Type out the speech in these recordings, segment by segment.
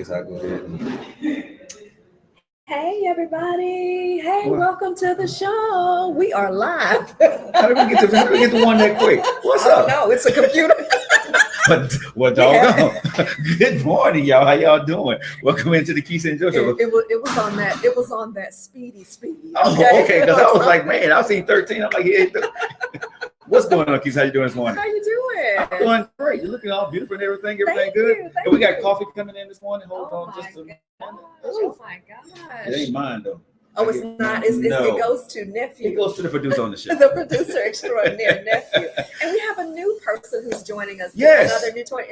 guess I'll go ahead. Hey everybody! Hey, welcome to the show. We are live. How did we get the one that quick? What's up? No, it's a computer. But what doggone? Good morning, y'all. How y'all doing? Welcome into the Keisa and Joe show. It was on that. It was on that speedy. Oh, okay. Because I was like, man, I seen 13. I'm like, yeah. What's going on, Keisa? How you doing this morning? How you doing? I'm doing great. You're looking all beautiful and everything. Everything Thank good. you, And we got coffee coming in this morning. Hold on, just a minute. Oh my gosh! It ain't mine though. Oh, it's not. It goes to nephew. It goes to the producer on the show. The producer extraordinaire, nephew. And we have a new person who's joining us. Yes. Another new toy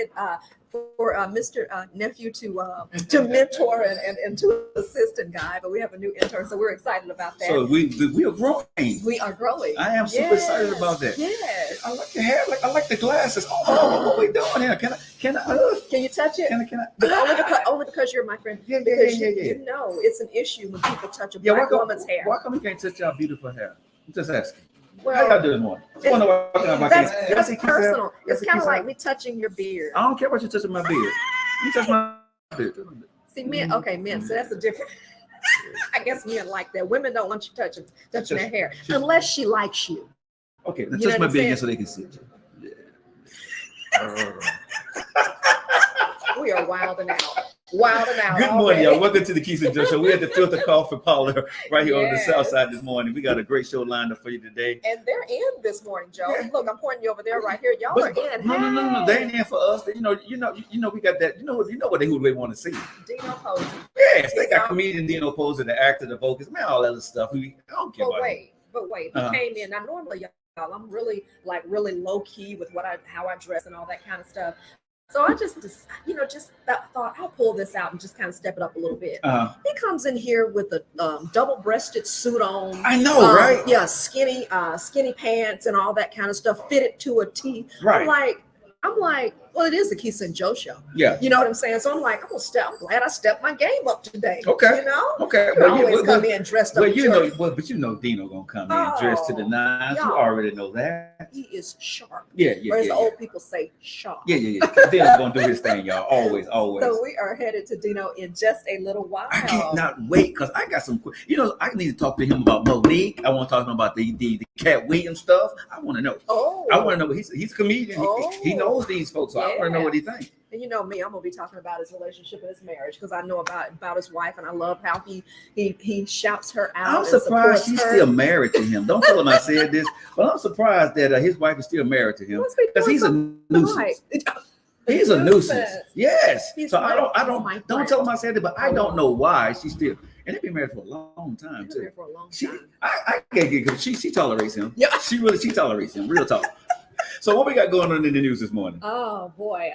for Mr. Nephew to mentor and to assist and guide. But we have a new intern, so we're excited about that. So we are growing. We are growing. I am super excited about that. Yes. I like your hair. I like the glasses. Oh, what we doing here? Can you touch it? Can I? But only because you're my friend. Yeah. You know it's an issue when people touch a black woman's hair. Why come you can't touch y'all beautiful hair? I'm just asking. Well, how y'all doing more? That's personal. It's kind of like me touching your beard. I don't care what you touching my beard. You touch my beard. See, men, so that's a different. I guess men like that. Women don't want you touching their hair unless she likes you. Okay, let's touch my beard so they can see it. Yeah. We are wilding out. Good morning, y'all. Welcome to the Keisa and Joe show. We had the filter call for Paula right here on the south side this morning. We got a great show lined up for you today. And they're in this morning, Joe. Yeah. Look, I'm pointing you over there right here. Y'all are in. No. They ain't in for us. You know, we got that. You know who they want to see. Dino Posey. Yes, they got comedian Dino Posey, the actor, the vocalist, man, all that other stuff. I don't care about it. But wait. He came in. Now, normally, y'all, I'm really low key with how I dress and all that kind of stuff. So I just thought I'll pull this out and just kind of step it up a little bit. He comes in here with a double-breasted suit on. I know, right? Yeah, skinny pants and all that kind of stuff, fitted to a T. Right. I'm like, well, it is the Keisa and Joe show. Yeah. You know what I'm saying? So I'm like, I'm glad I stepped my game up today. Okay. You know? Okay. You always come in dressed up. But you know Dino gonna come in dressed to the nines. You already know that. He is sharp. Yeah. Or as the old people say, sharp. Yeah. Dino's gonna do his thing, y'all. Always. So we are headed to Dino in just a little while. I cannot wait because I got some. I need to talk to him about Monique. I want to talk to him about the Cat Williams stuff. I want to know. I want to know. He's a comedian. He knows these folks, so I want to know what he thinks. And you know me, I'm gonna be talking about his relationship and his marriage because I know about his wife and I love how he shouts her out. I'm surprised she's still married to him. Don't tell him I said this, but I'm surprised that his wife is still married to him because he's a nuisance. He's a nuisance. Yes. So I don't tell him I said it, but I don't know why she's still. And they've been married for a long time too. I can't get because she tolerates him. Yeah. She tolerates him. Real talk. So what we got going on in the news this morning? Oh boy.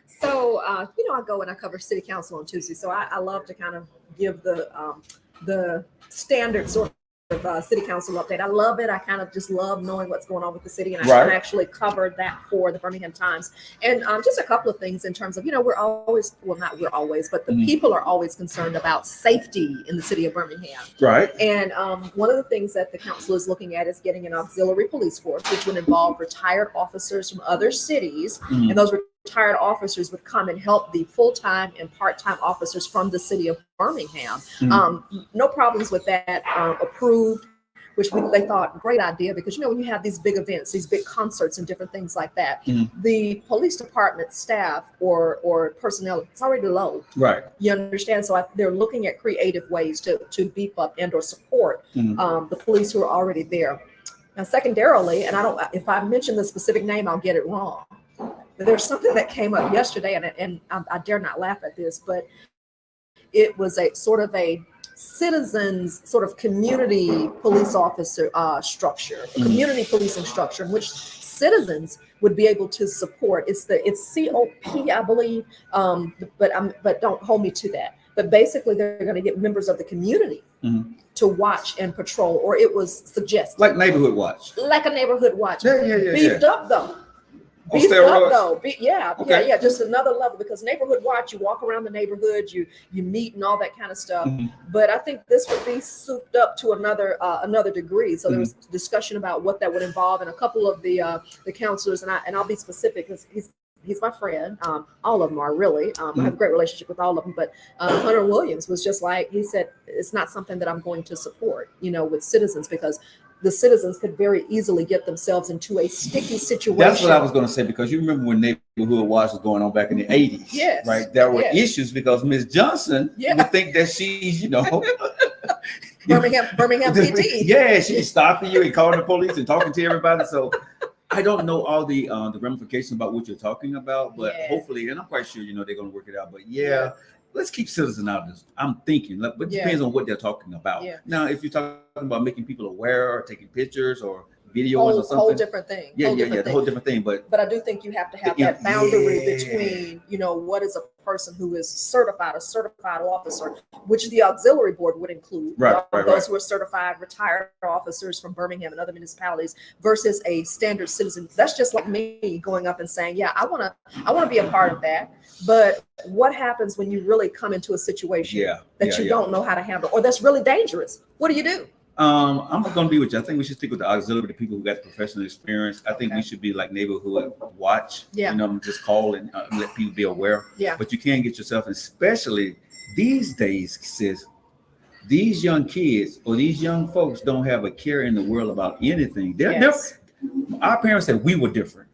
So I go and I cover city council on Tuesday. So I love to kind of give the standard sort of city council update. I love it. I kind of just love knowing what's going on with the city, and I actually covered that for the Birmingham Times. And just a couple of things in terms of, we're always, well, not we're always, but the people are always concerned about safety in the city of Birmingham. Right. And one of the things that the council is looking at is getting an auxiliary police force, which would involve retired officers from other cities, and those retired officers would come and help the full-time and part-time officers from the city of Birmingham. No problems with that. Approved, which they thought great idea because when you have these big events, these big concerts and different things like that, the police department staff or personnel, it's already low. Right. You understand? So they're looking at creative ways to beef up and or support the police who are already there. Now, secondarily, and if I mention the specific name, I'll get it wrong. There's something that came up yesterday, and I dare not laugh at this, but it was a sort of a citizens sort of community police officer structure, community policing structure, in which citizens would be able to support. It's COP, I believe, but don't hold me to that. But basically, they're going to get members of the community to watch and patrol, or it was suggested like neighborhood watch, like a neighborhood watch, beefed up though. Beefed up though, yeah, just another level, because neighborhood watch, you walk around the neighborhood, you meet and all that kind of stuff. But I think this would be souped up to another degree. So there was discussion about what that would involve, and a couple of the counselors, and I'll be specific because he's my friend. All of them are really. I have a great relationship with all of them. But Hunter Williams was just like, he said, it's not something that I'm going to support, with citizens, because the citizens could very easily get themselves into a sticky situation. That's what I was going to say, because you remember when Neighborhood Watch was going on back in the 80s. Yes. Right? There were issues because Miss Johnson would think that she's, Birmingham PD. Yeah, she's stopping you and calling the police and talking to everybody. So I don't know all the ramifications about what you're talking about, but hopefully, and I'm quite sure they're going to work it out. But let's keep citizens out of this. I'm thinking, but it depends on what they're talking about. Yeah. Now, if you're talking about making people aware or taking pictures or videos or something, whole different thing. The whole different thing. But I do think you have to have that boundary between, what is a person who is a certified officer, which the auxiliary board would include, those who are certified retired officers from Birmingham and other municipalities, versus a standard citizen. That's just like me going up and saying, I want to be a part of that. But what happens when you really come into a situation that you don't know how to handle, or that's really dangerous? What do you do? I'm going to be with you. I think we should stick with the auxiliary, the people who got the professional experience. I think we should be like Neighborhood Watch. Just call and let people be aware. But you can't get yourself, especially these days, sis. These young kids or these young folks don't have a care in the world about anything. They're different. Our parents said we were different.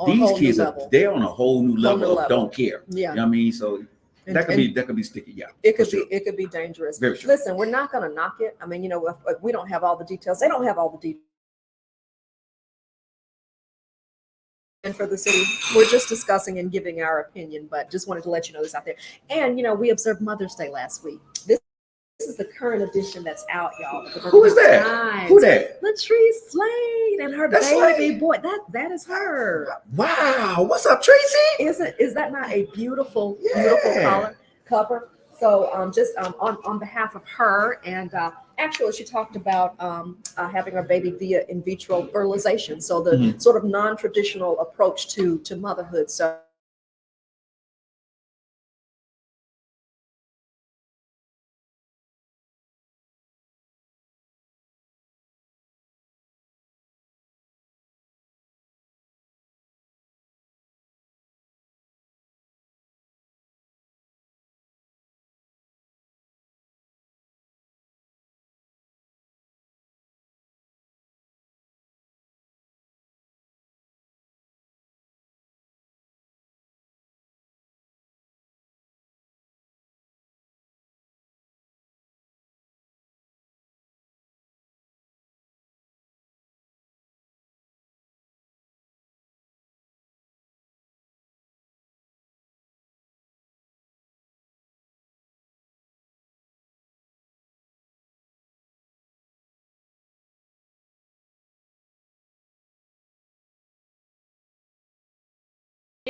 These kids they're on a whole new level of don't care. You know what I mean? So that could be sticky. Yeah, it could be dangerous. Very true. Listen, we're not going to knock it. I mean, if we don't have all the details. They don't have all the details. And for the city, we're just discussing and giving our opinion, but just wanted to let you know this out there. And we observed Mother's Day last week. This is the current edition that's out, y'all. Who is that? Who that? Latrice Slade and her baby boy. That is her. Wow. What's up, Tracy? Is that not a beautiful cover? So just on behalf of her, and actually she talked about having her baby via in vitro fertilization. So the sort of non-traditional approach to motherhood. So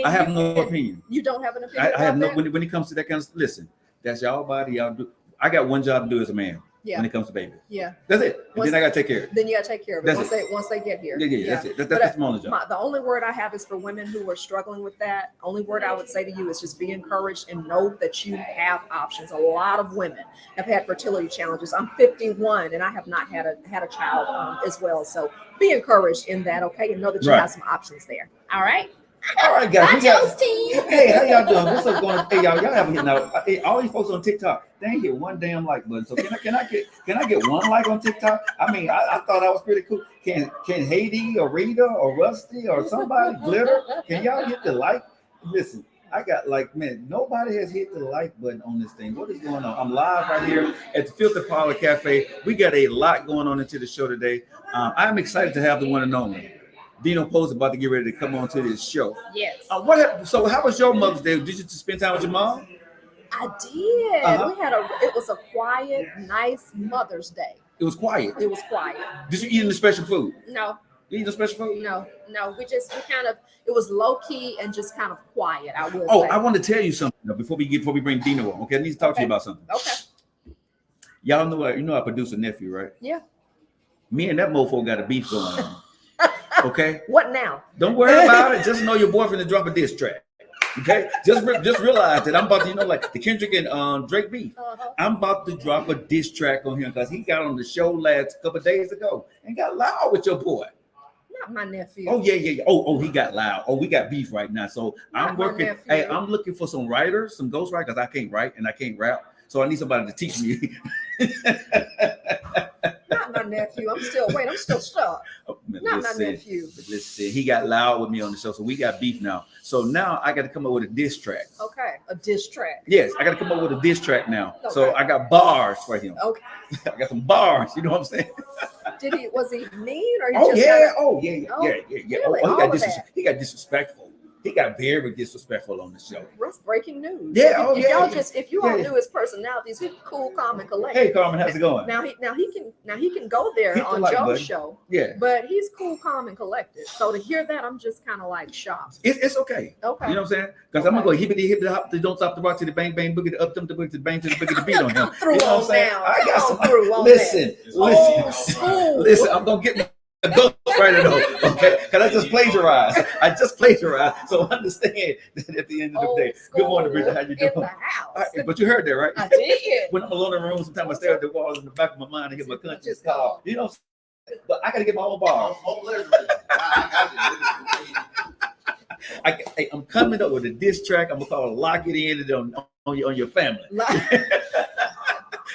I have no opinion. You don't have an opinion? I have no, when it comes to that kind of stuff, listen, that's y'all body, y'all do. I got one job to do as a man when it comes to babies. Yeah. That's it. And then I got to take care of it. Then you got to take care of it once they get here. Yeah. That's it. That's the only job. The only word I have is for women who are struggling with that. Only word I would say to you is just be encouraged and know that you have options. A lot of women have had fertility challenges. I'm 51 and I have not had a child as well. So be encouraged in that, okay? And know that you have some options there. All right? All right, guys. Hey, how y'all doing? What's up going on? Hey, y'all haven't hit now. Hey, all these folks on TikTok, they ain't hit one damn like button. So can I get one like on TikTok? I mean, I thought that was pretty cool. Can Haiti or Rita or Rusty or somebody Glitter? Can y'all hit the like? Listen, I got nobody has hit the like button on this thing. What is going on? I'm live right here at the Filter Parlor Cafe. We got a lot going on into the show today. I'm excited to have the one and only Dino Post about to get ready to come on to this show. Yes. So how was your Mother's Day? Did you spend time with your mom? I did. It was a quiet, nice Mother's Day. It was quiet. It was quiet. Did you eat any special food? No. You eat no special food? No. It was low key and just kind of quiet. I will say. I want to tell you something before we bring Dino on. Okay, I need to talk to you about something. Okay. Y'all know I produce a nephew, right? Yeah. Me and that mofo got a beef going on. Okay. What now? Don't worry about it. Just know your boyfriend to drop a diss track. Okay. Just realize that I'm about to, like the Kendrick and Drake beef. I'm about to drop a diss track on him because he got on the show last couple of days ago and got loud with your boy. Not my nephew. Oh yeah. Oh, he got loud. Oh, we got beef right now. So Not I'm working. Hey, I'm looking for some writers, some ghostwriters, because I can't write and I can't rap. So I need somebody to teach me. Not my nephew. I'm still stuck. Not my nephew. Listen, he got loud with me on the show, so we got beef now. So now I got to come up with a diss track. Okay, a diss track. Yes, I got to come up with a diss track now. Okay. So I got bars for him. Okay. I got some bars. You know what I'm saying? Was he mean or he Oh just yeah. Really? Oh, he got disrespectful. He got very disrespectful on the show. That's breaking news. Yeah. If you all knew his personalities, he's cool, calm, and collected. Hey, Carmen, how's it going? Now he can go there on Joe's show. Yeah. But he's cool, calm, and collected. So to hear that, I'm just kind of like shocked. It's okay. Okay. You know what I'm saying? Because I'm gonna go hippity hippity hop, don't stop the rock to the bang bang boogie to up them to boogie to the bang to the boogie to beat on him. Through you know on down. I got some. Listen. Listen. I'm gonna get a ghost writer though, okay? Because I just plagiarized. So understand that at the end of the day. Good morning, Bridget. How you doing? In the house. But you heard that, right? I did. When I'm alone in the room, sometimes I stare at the walls in the back of my mind and get my conscience call. You know, but I gotta get my own bars. I'm coming up with a diss track. I'm gonna call it "Lock It In" on your family.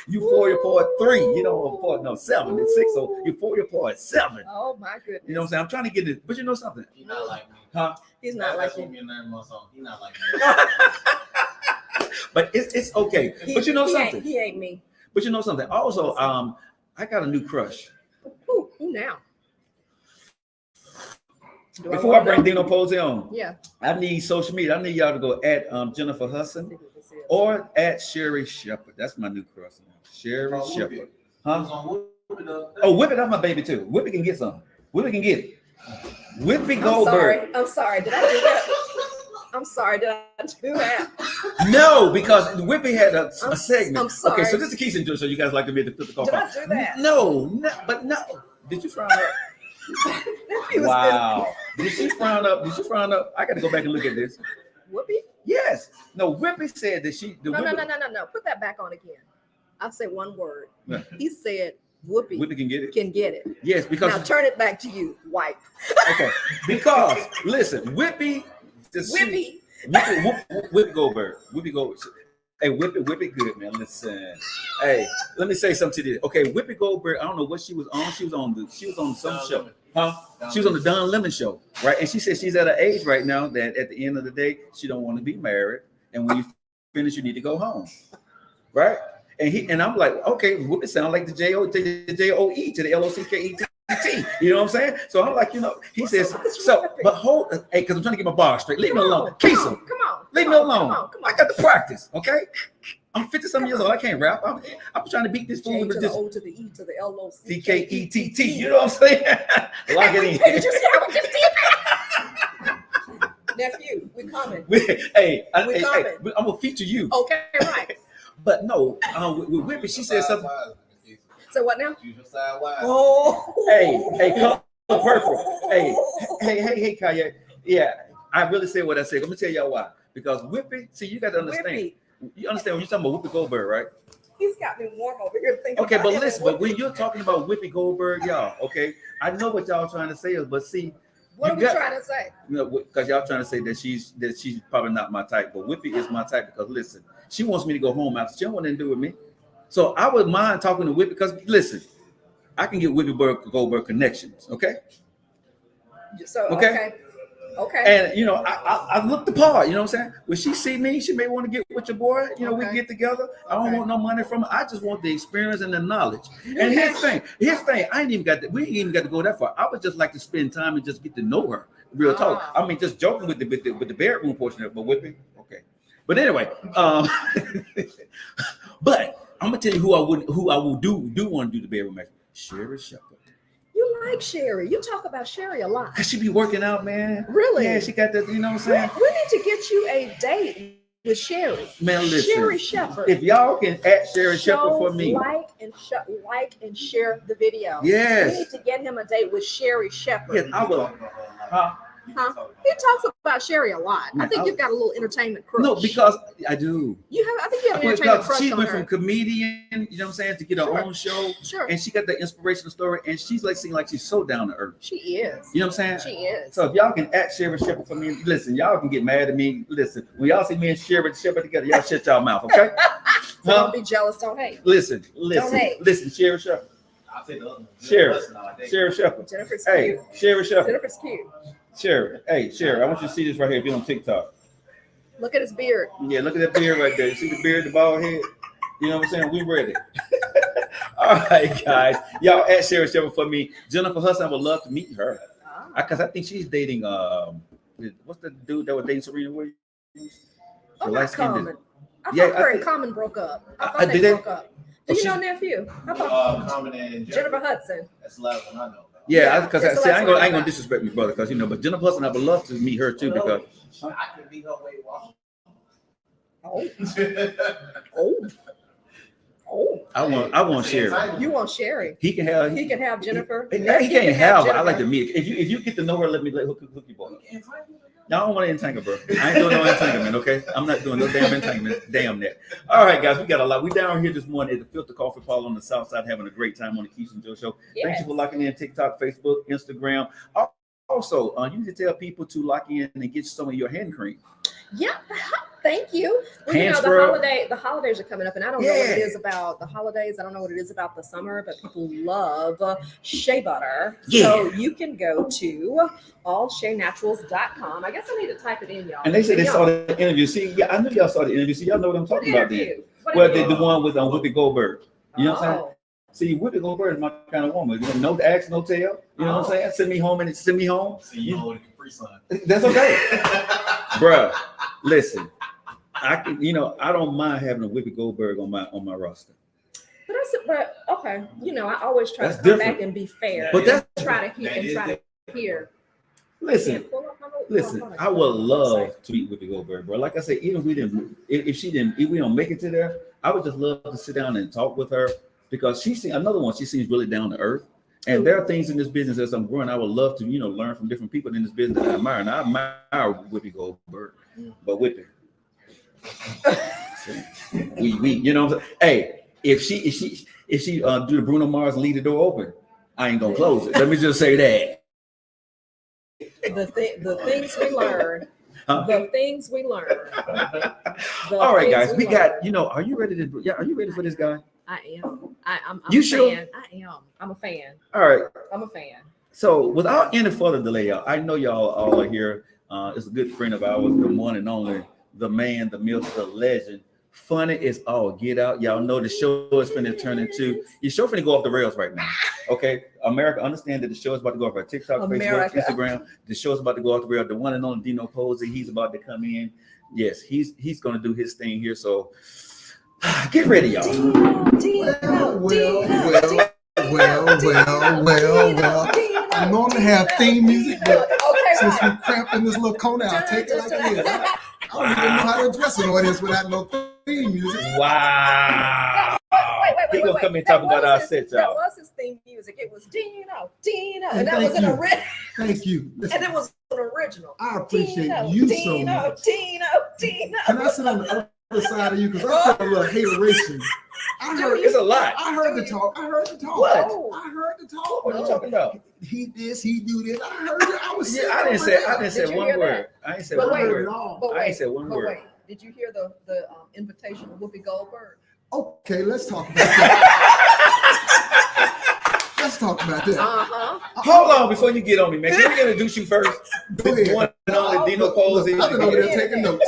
Euphoria Part 3, no 7 and 6. So Euphoria Part 7. Oh my goodness. You know what I'm saying? I'm trying to get it, but you know something? He's not like me. Huh? He's not like me. He's not like me. But it's okay. But you know something? He ain't me. But you know something? Also, I got a new crush. Who now? Before I bring Dino Posey on, yeah, I need social media. I need y'all to go at Jennifer Hudson or at Sherry Shepherd. That's my new crush now. Sherry Shepherd. Huh? Oh, Whippy, that's my baby too. Whippy can get some. Whippy can get it. Whippy Goldberg. I'm sorry. Did I do that? I'm sorry. Did I do that? No, because Whippy had a segment. I'm sorry. Okay, so this is Keisa and Joe. So you guys like to be at the fifth call. Did I do that? No. Did you frown up? Wow. Did she frown up? I got to go back and look at this. Whoopi? Yes. No, Whippy said that she. No. Put that back on again. I'll say one word. Yeah. He said Whoopi can get it. Can get it. Yes, because. Now turn it back to you, wipe. Okay. Because listen, Whippy Goldberg. Whippy Goldberg. Hey, Whippy good, man. Listen. Hey, let me say something to you. Okay, Whippy Goldberg, I don't know what she was on. She was on some show. Huh? She was on the Don Lemon show, right? And she said she's at an age right now that at the end of the day, she don't want to be married. And when you finish, you need to go home. Right? And I'm like, okay, Whippy sound like the J-O-E to the L-O-C-K-E-T. You know what I'm saying? So I'm like, he says, so, but hold, hey, because I'm trying to get my bar straight. Leave me alone. Keisa, come on. Leave me alone. Come on. I got to practice, okay? I'm 50-something years old. I can't rap. I'm trying to beat this fool with the this. O to the E to the L-O-C-K-E-T-T. You know what I'm saying? Lock it in. Did you see how we just did? Nephew, we coming. I'm going to feature you. Okay, right. But no, with Whippy, she said something. So what now? Oh, hey, color purple. Hey, Kaya. Yeah, I really said what I said. Let me tell y'all why. Because Whippy, see, you got to understand. Whippy. You understand when you're talking about Whoopi Goldberg, right? He's got me warm over here thinking. Okay, but listen, but when you're talking about Whoopi Goldberg, y'all, okay, I know what y'all trying to say is, but see, what are we trying to say? Because y'all trying to say that she's probably not my type, but Whoopi is my type because listen, she wants me to go home after she don't want anything to do with me. So I would mind talking to Whoopi because listen, I can get Whoopi Goldberg connections, okay? So okay. And I look the part, you know what I'm saying? When she see me, she may want to get with your boy, we get together. I don't want no money from her. I just want the experience and the knowledge. And here's the thing, we ain't even got to go that far. I would just like to spend time and just get to know her. Real talk. I mean, just joking with the bedroom portion of it, but with me. Okay. But anyway, but I'm gonna tell you who I will do want to do the bedroom match. Sherry Shepherd. You like Sherry. You talk about Sherry a lot. Cause she be working out, man. Really? Yeah, she got that, you know what I'm saying? We need to get you a date with Sherry. Man, listen. Sherry Shepherd. If y'all can add Sherry Shepherd for me. Like and share the video. Yes. We need to get him a date with Sherry Shepherd. Yes, I will. He talks about Sherry a lot. Man, I think you've got a little entertainment crush. No, because I do. You have. I think you have an entertainment Because crush she on went her. from comedian, you know what I'm saying, to get her Sure. own show. Sure. And she got the inspirational story, and she's like seeing like she's so down to earth. She is. You know what I'm saying? She is. So if y'all can act Sherry Shepherd for me, listen, y'all can get mad at me. Listen, when y'all see me and Sherry Shepherd together, y'all shut y'all mouth, okay? So don't be jealous. Don't hate. Listen, Don't hate. listen, Sherry Shepherd. I'll take the other one. Sherry Shepherd. Jennifer's Hey, cute. Sherry Shepherd. Jennifer's cute. Sherry. Hey, Sherry, I want you to see this right here if you're on TikTok. Look at his beard. Yeah, look at that beard right there. You see the beard, the bald head? You know what I'm saying? We ready. All right, guys. Y'all at Sherry Shepherd for me. Jennifer Hudson, I would love to meet her. Because I think she's dating, what's the dude that was dating Serena Williams? Oh, The not light-skinned Common. I Yeah, thought her I and think- Common broke up. I I thought they did it? broke up. Do Oh, you know nephew? I thought Common and Jennifer Hudson. That's the last one I know. Yeah, because Yeah, so I that's ain't what gonna I thought. disrespect me, brother, because but Jennifer Hudson, I would love to meet her too because I could be her way walking. Oh, oh, oh. I want Sherry. You want Sherry? He can have Jennifer. He can't have, but I like to Jennifer. meet. If you get to know her, let me hook you boy. I don't want to entangle, bro. I ain't doing no entanglement, okay? I'm not doing no damn entanglement. Damn that. All right, guys, we got a lot. We down here this morning at the Filter Coffee Parlor on the South Side, having a great time on the Keisa and Joe Show. Yes. Thank you for locking in TikTok, Facebook, Instagram. Also, you need to tell people to lock in and get some of your hand cream. Yeah, thank you. Well, Hand you know, scrub. the holidays are coming up, and I don't know what it is about the holidays. I don't know what it is about the summer, but people love shea butter. Yeah. So you can go to allsheanaturals.com. I guess I need to type it in, y'all. And they said they Y'all, saw the interview. See, yeah, I knew y'all saw the interview. See, y'all know what I'm what talking about then. interview? What Well, interview? the one with Whoopi Goldberg. You know what I'm saying? Oh. See, Whoopi Goldberg is my kind of woman. You know, no ask, no tell. You know what I'm saying? Send me home. See you hold the Capri Sun. That's okay. Bruh, listen. I can, I don't mind having a Whoopi Goldberg on my roster. But okay, I always try That's to come different. back and be fair. But that's try to hear. listen. Pull up my notes. Listen, Hold on. I would love to meet Whoopi Goldberg, bro. Like I said, even if we don't make it to there, I would just love to sit down and talk with her because she seems really down to earth. And there are things in this business as I'm growing, I would love to, learn from different people in this business that I admire. And I admire Whoopi Goldberg, but Whoopi. we you know what I'm saying? Hey, if she do the Bruno Mars and leave the door open, I ain't gonna close it. Let me just say that. The things we learn. The things we learn. All right, guys, we got. Are you ready to? Yeah, are you ready for this guy? I am. I'm You a sure? fan. I am. I'm a fan. All right. I'm a fan. So, without any further delay, y'all, I know y'all all are here. It's a good friend of ours, the one and only, the man, the myth, the legend. Funny is all get out. Y'all know the show is finna turn into. Your show finna go off the rails right now. Okay, America, understand that the show is about to go off our TikTok, America. Facebook, Instagram. The show is about to go off the rails. The one and only Dino Posey, he's about to come in. Yes, he's gonna do his thing here. So get ready, y'all. Well. I normally have theme music, but since we're cramped in this little corner, I'll take it like it is. I don't even know how to address an audience without no theme music. Wow. He gonna come and That talk about was our his- set, That y'all. was his theme music. It was Dino, Hey, and that was thank an you. original. Thank you. Listen, And it was an original. I appreciate Dino, you so Dino, much. Dino. Can I sit on the other side of you? Because I feel a little hateration. It's a lot. I heard the talk. What? I heard the talk. What are you talking about? He this, he do this. I heard it. I was Yeah, I didn't say Did you one hear word. I didn't say But one I heard word. it all. But I wait, ain't said one but word. wait. Did you hear the invitation of Whoopi Goldberg? Okay, let's talk about that. Let's talk about that. Hold on before you get on me, man. Can we introduce you first? Go ahead. One and only Dino Posey. I've been over there taking notes.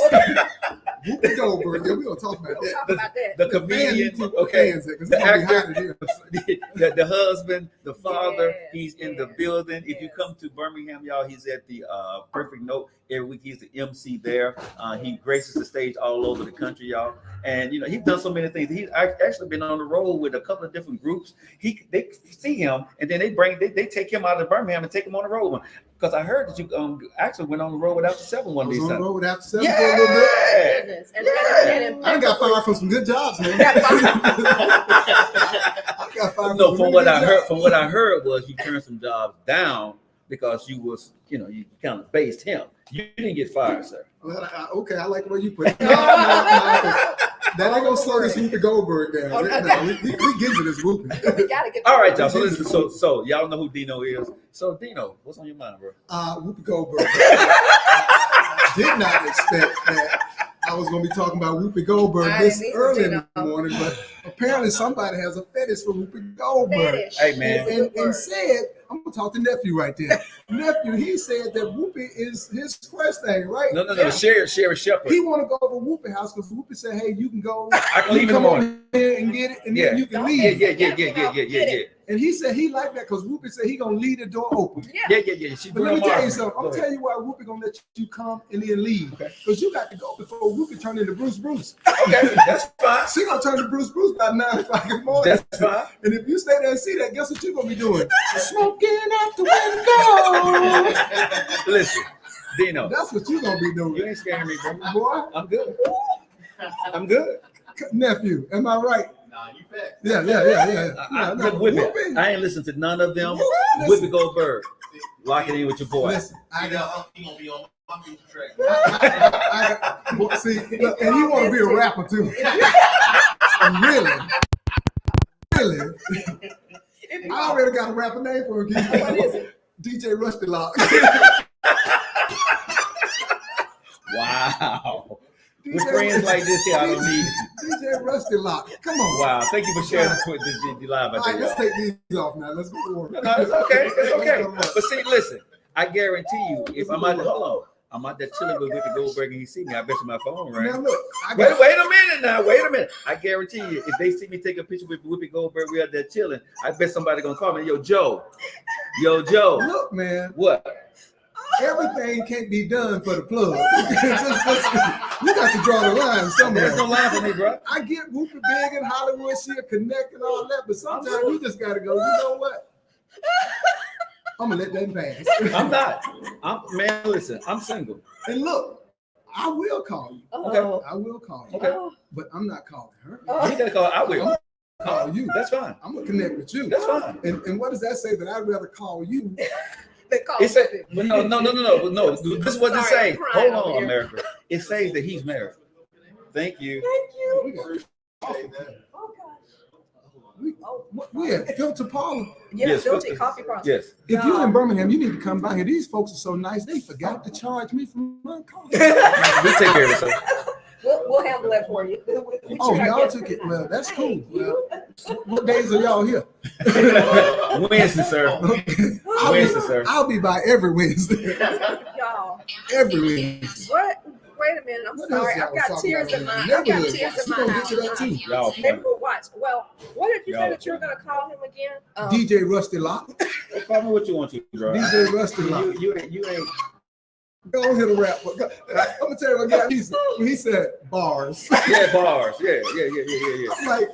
Whoopi Goldberg. Yeah, we're gonna talk about We'll that. talk about that. The comedian, okay, the actor, the husband, the father, Yes, he's in the yes, building. If you yes. come to Birmingham, y'all, he's at the Perfect Note every week. He's the MC there. He graces the stage all over the country, y'all. And he's done so many things. He's actually been on the road with a couple of different groups. They see him and then they take him out of Birmingham and take him on the road. Because I heard that you actually went on the road with After Seven one I of was these on the times. road with After 7 for a little bit. Yeah. Goodness. I got fired from some good jobs, man. I got fired No, some from really what good I heard, jobs. was you turned some jobs down because you was, you kind of based him. You didn't get fired, sir. Well, okay, I like the way you put it. That ain't gonna slow this Whoopi Goldberg down. Oh, no. We get to this Whoopi. We gotta get. All right, y'all. So listen. So y'all know who Dino is. So Dino, what's on your mind, bro? Whoopi Goldberg. Did not expect that I was going to be talking about Whoopi Goldberg this early in the morning, but apparently somebody has a fetish for Whoopi Goldberg. Hey, man. And said, I'm going to talk to nephew right there. Nephew, he said that Whoopi is his quest thing, right? No. Sherry Shepherd. He want to go over Whoopi house because Whoopi said, hey, you can go. I can leave in the morning. And get it, and then you can leave. Yeah. And he said he liked that because Whoopi said he gonna leave the door open. Yeah. But let me tell you something. I'm gonna tell you why Whoopi gonna let you come and then leave. Because you got to go before Whoopi turn into Bruce. Okay, that's fine. She gonna turn to Bruce by 9 o'clock in the morning. That's fine. And if you stay there and see that, guess what you gonna be doing? Smoking out the window. Listen, Dino. That's what you gonna be doing. You ain't scaring me, bro. Boy, I'm good. Nephew, am I right? Nah, you bet. Yeah. Whoopi. I ain't listened to none of them. Whoopi Goldberg. Lock it in with your boy. Listen, He gonna be on my future track. See, look, and he want to be a rapper too. Really. I already got a rapper name for him. What is it? DJ Rusty Lock. Wow. With friends like this here, I don't need it. DJ Rusty Lock. Come on. Wow. Thank you for sharing the live. All right, let's take these off now. Let's go to work. No, it's okay. It's okay. But see, listen, I guarantee you, if I'm out there, hold on. I'm out there chilling with Whoopi Goldberg and he see me, I bet you my phone, right? Now look, Wait a minute now. Wait a minute. I guarantee you, if they see me take a picture with Whoopi Goldberg, we out there chilling, I bet somebody gonna call me, yo, Joe. Look, man. What? Everything can't be done for the plug. You got to draw the line somewhere. There's no line for me, bro. I get Whoopi big in Hollywood, she a connect and all that, but sometimes you just gotta go, you know what? I'm gonna let that pass. I'm not. Man, listen, I'm single. And look, I will call you. Okay. I will call you. Okay. But I'm not calling her. You gotta call. I will Call you. That's fine. I'm gonna connect with you. That's fine. And what does that say? That I'd rather call you. It said, no. This is what it says. Hold on, America. It says that he's married. Thank you. We at Filter Parlor. Yes, Filter Coffee Process. Yes. If you're in Birmingham, you need to come by here. These folks are so nice. They forgot to charge me for my coffee. We take care of it, sir. We'll handle that for you. Oh, y'all took it. Well, that's cool. Well, what days are y'all here? Wednesday, sir. Wednesday, sir. I'll be by every Wednesday. Y'all. Every Wednesday. What? Wait a minute. I'm What sorry. else I've y'all got talking tears about in my in eyes. I've got neighborhood? tears She in gonna my get to that too. eyes. Y'all They funny. will watch. Well, what did you say Y'all that you were going to call him again? DJ Rusty Lock. Call me what you want to, bro. DJ Rusty Lock. You ain't. Go on here to rap. I'm gonna tell you what guy he said bars. Yeah, bars. Yeah. I'm like,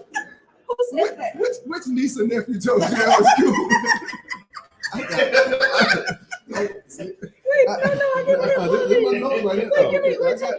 Who said that? which niece and nephew told you that was cool? Wait, I didn't my notes right here. Give me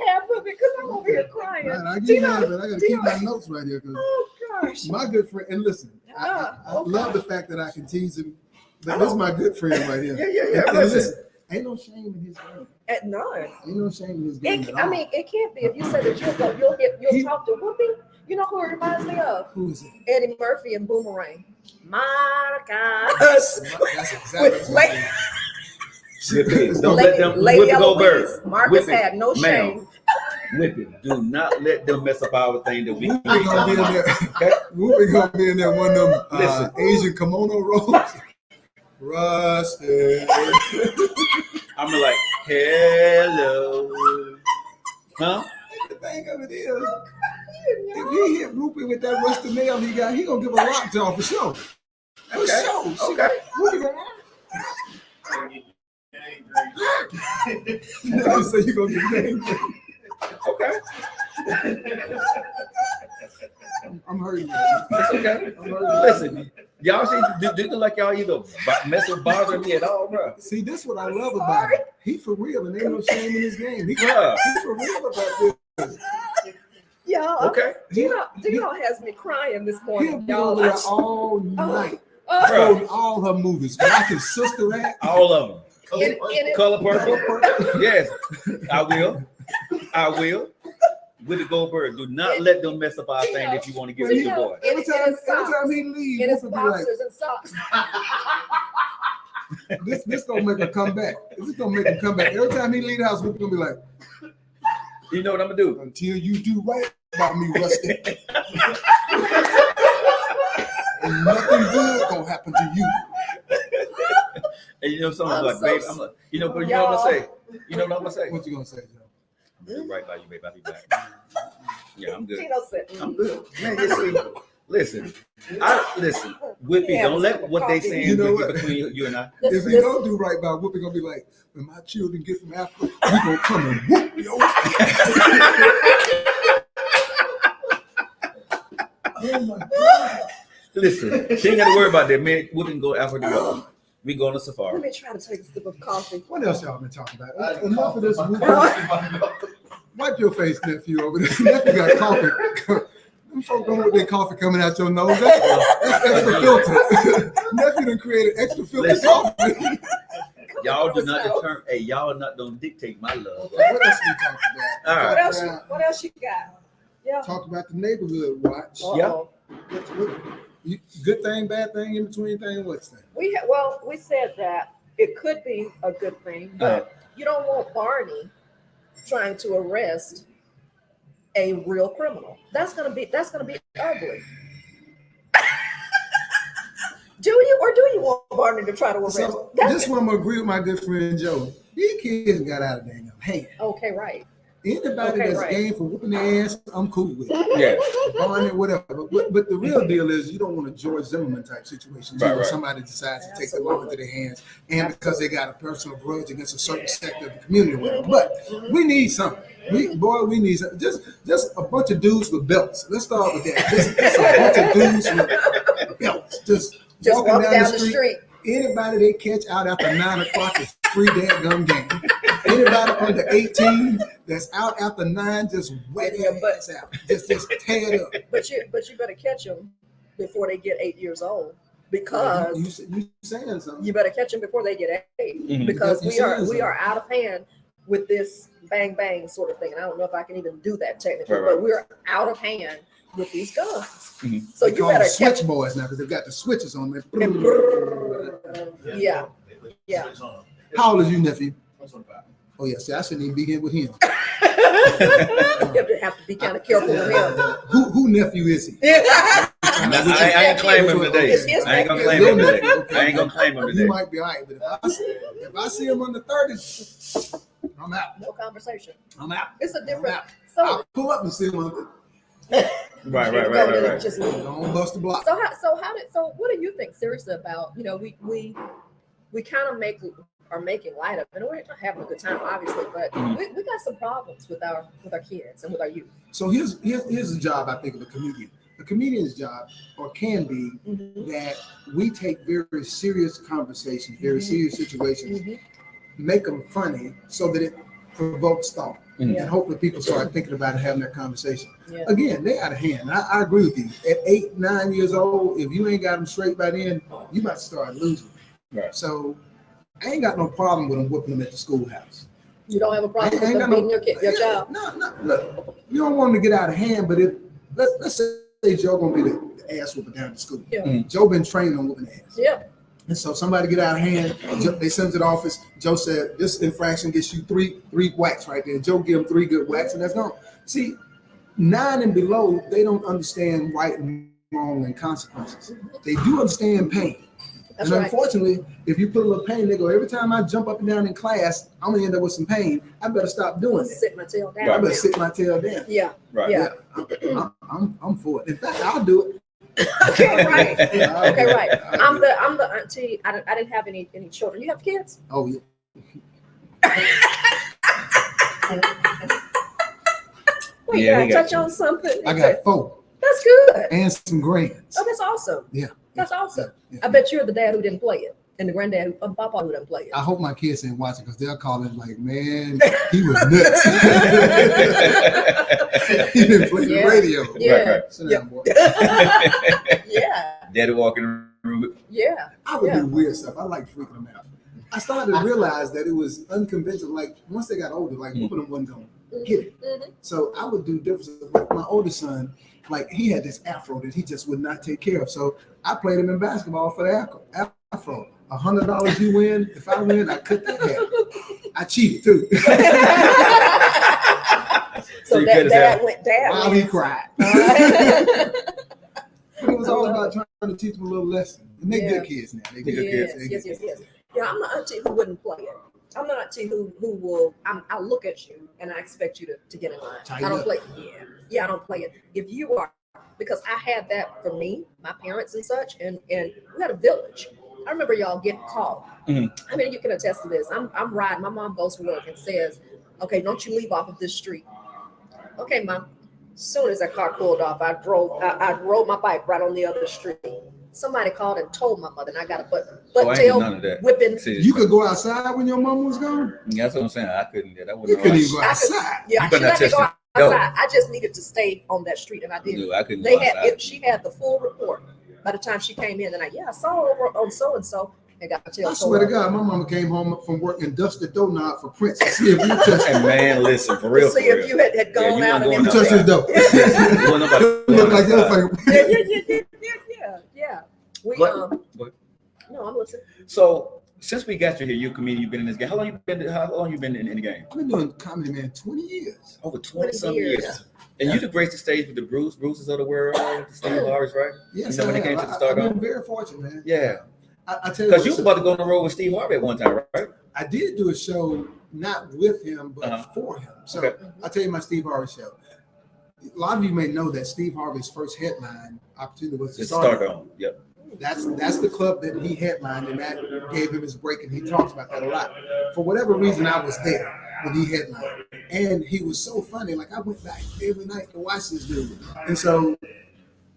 half of it because I'm over here crying. Man, I give you half of it. I gotta keep my notes right here because Oh gosh. my good friend. And listen, I love the fact that I can tease him. But this is my good friend right here. Yeah. And listen, ain't no shame in his game. No. Ain't no shame in his game. I mean, it can't be. If you said that you'll talk to Whoopi, you know who it reminds me of? Who is it? Eddie Murphy and Boomerang. Monica. That's exactly what I'm saying. Don't let them Lady Whoopi Goldberg. Eloise. Marcus had no shame. Whip it. Do not let them mess up our thing that we can Whoopi gonna be in there. Whoopi gonna be in there one of them Asian kimono rolls. Rusty. I'm like, hello. Huh? The thing of it is, if he hit Whoopi with that rusty nail he got, he gonna give a lockjaw for sure. For sure. Okay. Whoopi gonna say you gonna get named. Okay. I'm hurting. It's okay. Listen, y'all see, do like y'all either mess with bars or me at all, bro. See, this is what I love about it. He for real and ain't no shame in his game. He for real about this. Y'all. Okay. Dino has me crying this He'll morning, be y'all. over there all night. Quoting all her movies. Watching Sister Act. All of them. In Color Purple. Yes, I will. With the Goldberg, do not let them mess up our thing if you want to give it to your boy. Every time he leaves, in his Whoopi be like, boxers and socks. this gonna make her come back. This is gonna make him come back. Every time he leave the house, Whoopi gonna be like, You know what I'm gonna do? until you do right by me, Rusty. And nothing good gonna happen to you. And you know something I'm like, so babe, I'm like, you know, but you know what I'm gonna say? You know what I'm gonna say? What you gonna say, Joe? Do right by you, babe. I'll be back. Yeah, I'm good. Tino said, I'm good. Man, you see, listen. Whippy, Yeah, don't let what they saying You know get what? between you and I. If he don't do right by Whoopi, gonna be like, when my children get from Africa, we gonna come and whoop yo. Oh my God. Listen, she ain't got to worry about that, man. Whippy can go Africa together. We go on a let safari. me try to take a sip of coffee. What else y'all been talking about? Enough of this Whoopi. Wipe your face, nephew, over there. Nephew got coffee. Them folk don't want their coffee coming out your nose. That's extra filter. Nephew done created extra filter Listen. coffee. Y'all do not determine. Hey, y'all not don't dictate my love. What else we talking about? All What right. else? What else you got? Yeah. Talk about the neighborhood watch. Uh-oh. Good thing, bad thing, in between thing, what's that? We said that it could be a good thing, but you don't want Barney trying to arrest a real criminal. That's gonna be ugly. Do you want Barney to try to arrest? So this one I'm gonna agree with my good friend Joe. These kids got out of their hand. Okay, right. Anybody that's right. game for whooping their ass, I'm cool with. Yeah. Barney, whatever. But the real deal is you don't want a George Zimmerman type situation too, Right, where right. somebody decides to take the law into their hands and because they got a personal grudge against a certain sector of the community or whatever. But we need something. We need something. Just a bunch of dudes with belts. Let's start with that. Just a bunch of dudes with belts. Just walking down the street. Anybody they catch out after 9 o'clock is free dadgum game. Anybody under 18 that's out after 9, just wet their butts out. Just tear it up. But you better catch them before they get 8 years old, because You saying something? you better catch them before they get 8, Mhm. because You we saying are out of hand with this bang bang sort of thing. And I don't know if I can even do that technically, Right, right. but we're out of hand with these guns. Mhm. So They you call better them catch switch boys now because they've got the switches on them. and yeah. Yeah. How old is you, nephew? I'm 25. Oh yeah, see, I shouldn't even be here with him. You have to be kind of careful with him. Who nephew is he? I ain't claim him today. It's his I ain't gonna nephew. claim him today. Okay. I ain't gonna claim him You today. might be all right, but if I see him under 30, I'm out. No conversation. I'm out. It's a different. Out. So I'll pull up and see him under. Right. Just Don't bust the block. so what do you think seriously about, we kind of are making light of it, and we're having a good time obviously, but Mhm. we got some problems with our kids and with our youth. So here's the job I think of a comedian. A comedian's job, or can be, that we take very serious conversations, very serious situations, make them funny so that it provokes thought. Mhm. And hopefully people start thinking about it, having that conversation. Yeah. Again, they out of hand. I agree with you. At 8, 9 years old, if you ain't got them straight by then, you might start losing. Right. So I ain't got no problem with them whooping them at the schoolhouse. You don't have a I problem with ain't them got beating your child. No. Look, you don't want them to get out of hand, but if let's say Joe gonna be the ass whooping down at school. Yeah. Mhm. Joe been trained on whooping ass. Yeah. And so somebody get out of hand, they send him to the office. Joe said, this infraction gets you three whacks right there. Joe give him 3 good whacks, and that's gone. See, 9 and below, they don't understand right and wrong and consequences. They do understand pain. That's And right. unfortunately, if you put a little pain, they go, every time I jump up and down in class, I'm gonna end up with some pain. I better stop doing that. Sit my tail down. I better sit my tail down. Yeah. Right. Yeah. I'm for it. In fact, I'll do it. Okay, right. I'll Okay, do it. right. I'll do it. I'm the auntie. I didn't have any children. You have kids? Oh yeah. Wait, Yeah, can I he got touch you. on something? I got 4 That's good. and some grands. Oh, that's awesome. Yeah. That's awesome. Yeah. I bet you're the dad who didn't play it, and the granddad, Papa, who didn't play it. I hope my kids ain't watching because they'll call it like, man, he was nuts. He didn't play the Yeah. radio. Yeah. Right. Sit down, boy. Yeah. Daddy walking in the room. Yeah. I would do weird stuff. I like freaking them out. I started to realize that it was unconventional. Like once they got older, like both of them wasn't going to get it. So I would do different stuff. Like my older son, like he had this afro that he just would not take care of. So I played him in basketball for the afro. $100 you win. If I win, I cut that hair. I cheated too. So dad went down while he cried. But it was all about trying to teach them a little lesson. And they good kids now. They good kids. Yes. Yeah, I'm the auntie who wouldn't play it. I'm the auntie who will. I look at you and I expect you to get in line. I don't play. Yeah, I don't play it. If you are, because I had that for me, my parents and such, and we had a village. I remember y'all getting called. I mean, you can attest to this. I'm riding. My mom goes to work and says, "Okay, don't you leave off of this street." Okay, Mom. As soon as that car pulled off, I rode my bike right on the other street. Somebody called and told my mother, and I got a butt tail whipping. You could go outside when your mom was gone? That's what I'm saying. I couldn't. That you couldn't even go outside. Yeah, she let me go outside. I just needed to stay on that street, and I did. I couldn't go outside. She had the full report by the time she came in, and I saw over on so and so. I swear to God, my mama came home from work and dusted the doorknob for Prince to see if you touched it. And man, listen, for real. To see if you had gone out and you touched his door. Look like your favorite. Yeah. No, I'm listening. So since we got you here, you're a comedian, you've been in this game. How long you been in the game? I've been doing comedy, man, 20 years. Over 20 some years. And you graced the stage with the Bruces of the world, the Steve Harveys, right? Yes, when it came to the start I've been very fortunate, man. Yeah. I tell you, because you was about to go on the road with Steve Harvey at one time, right? I did do a show not with him, but for him. So I'll tell you my Steve Harvey show. A lot of you may know that Steve Harvey's first headline opportunity was to start on. Yep. That's the club that he headlined, and that gave him his break, and he talks about that a lot. For whatever reason, I was there when he headlined, and he was so funny. Like I went back every night to watch this dude, and so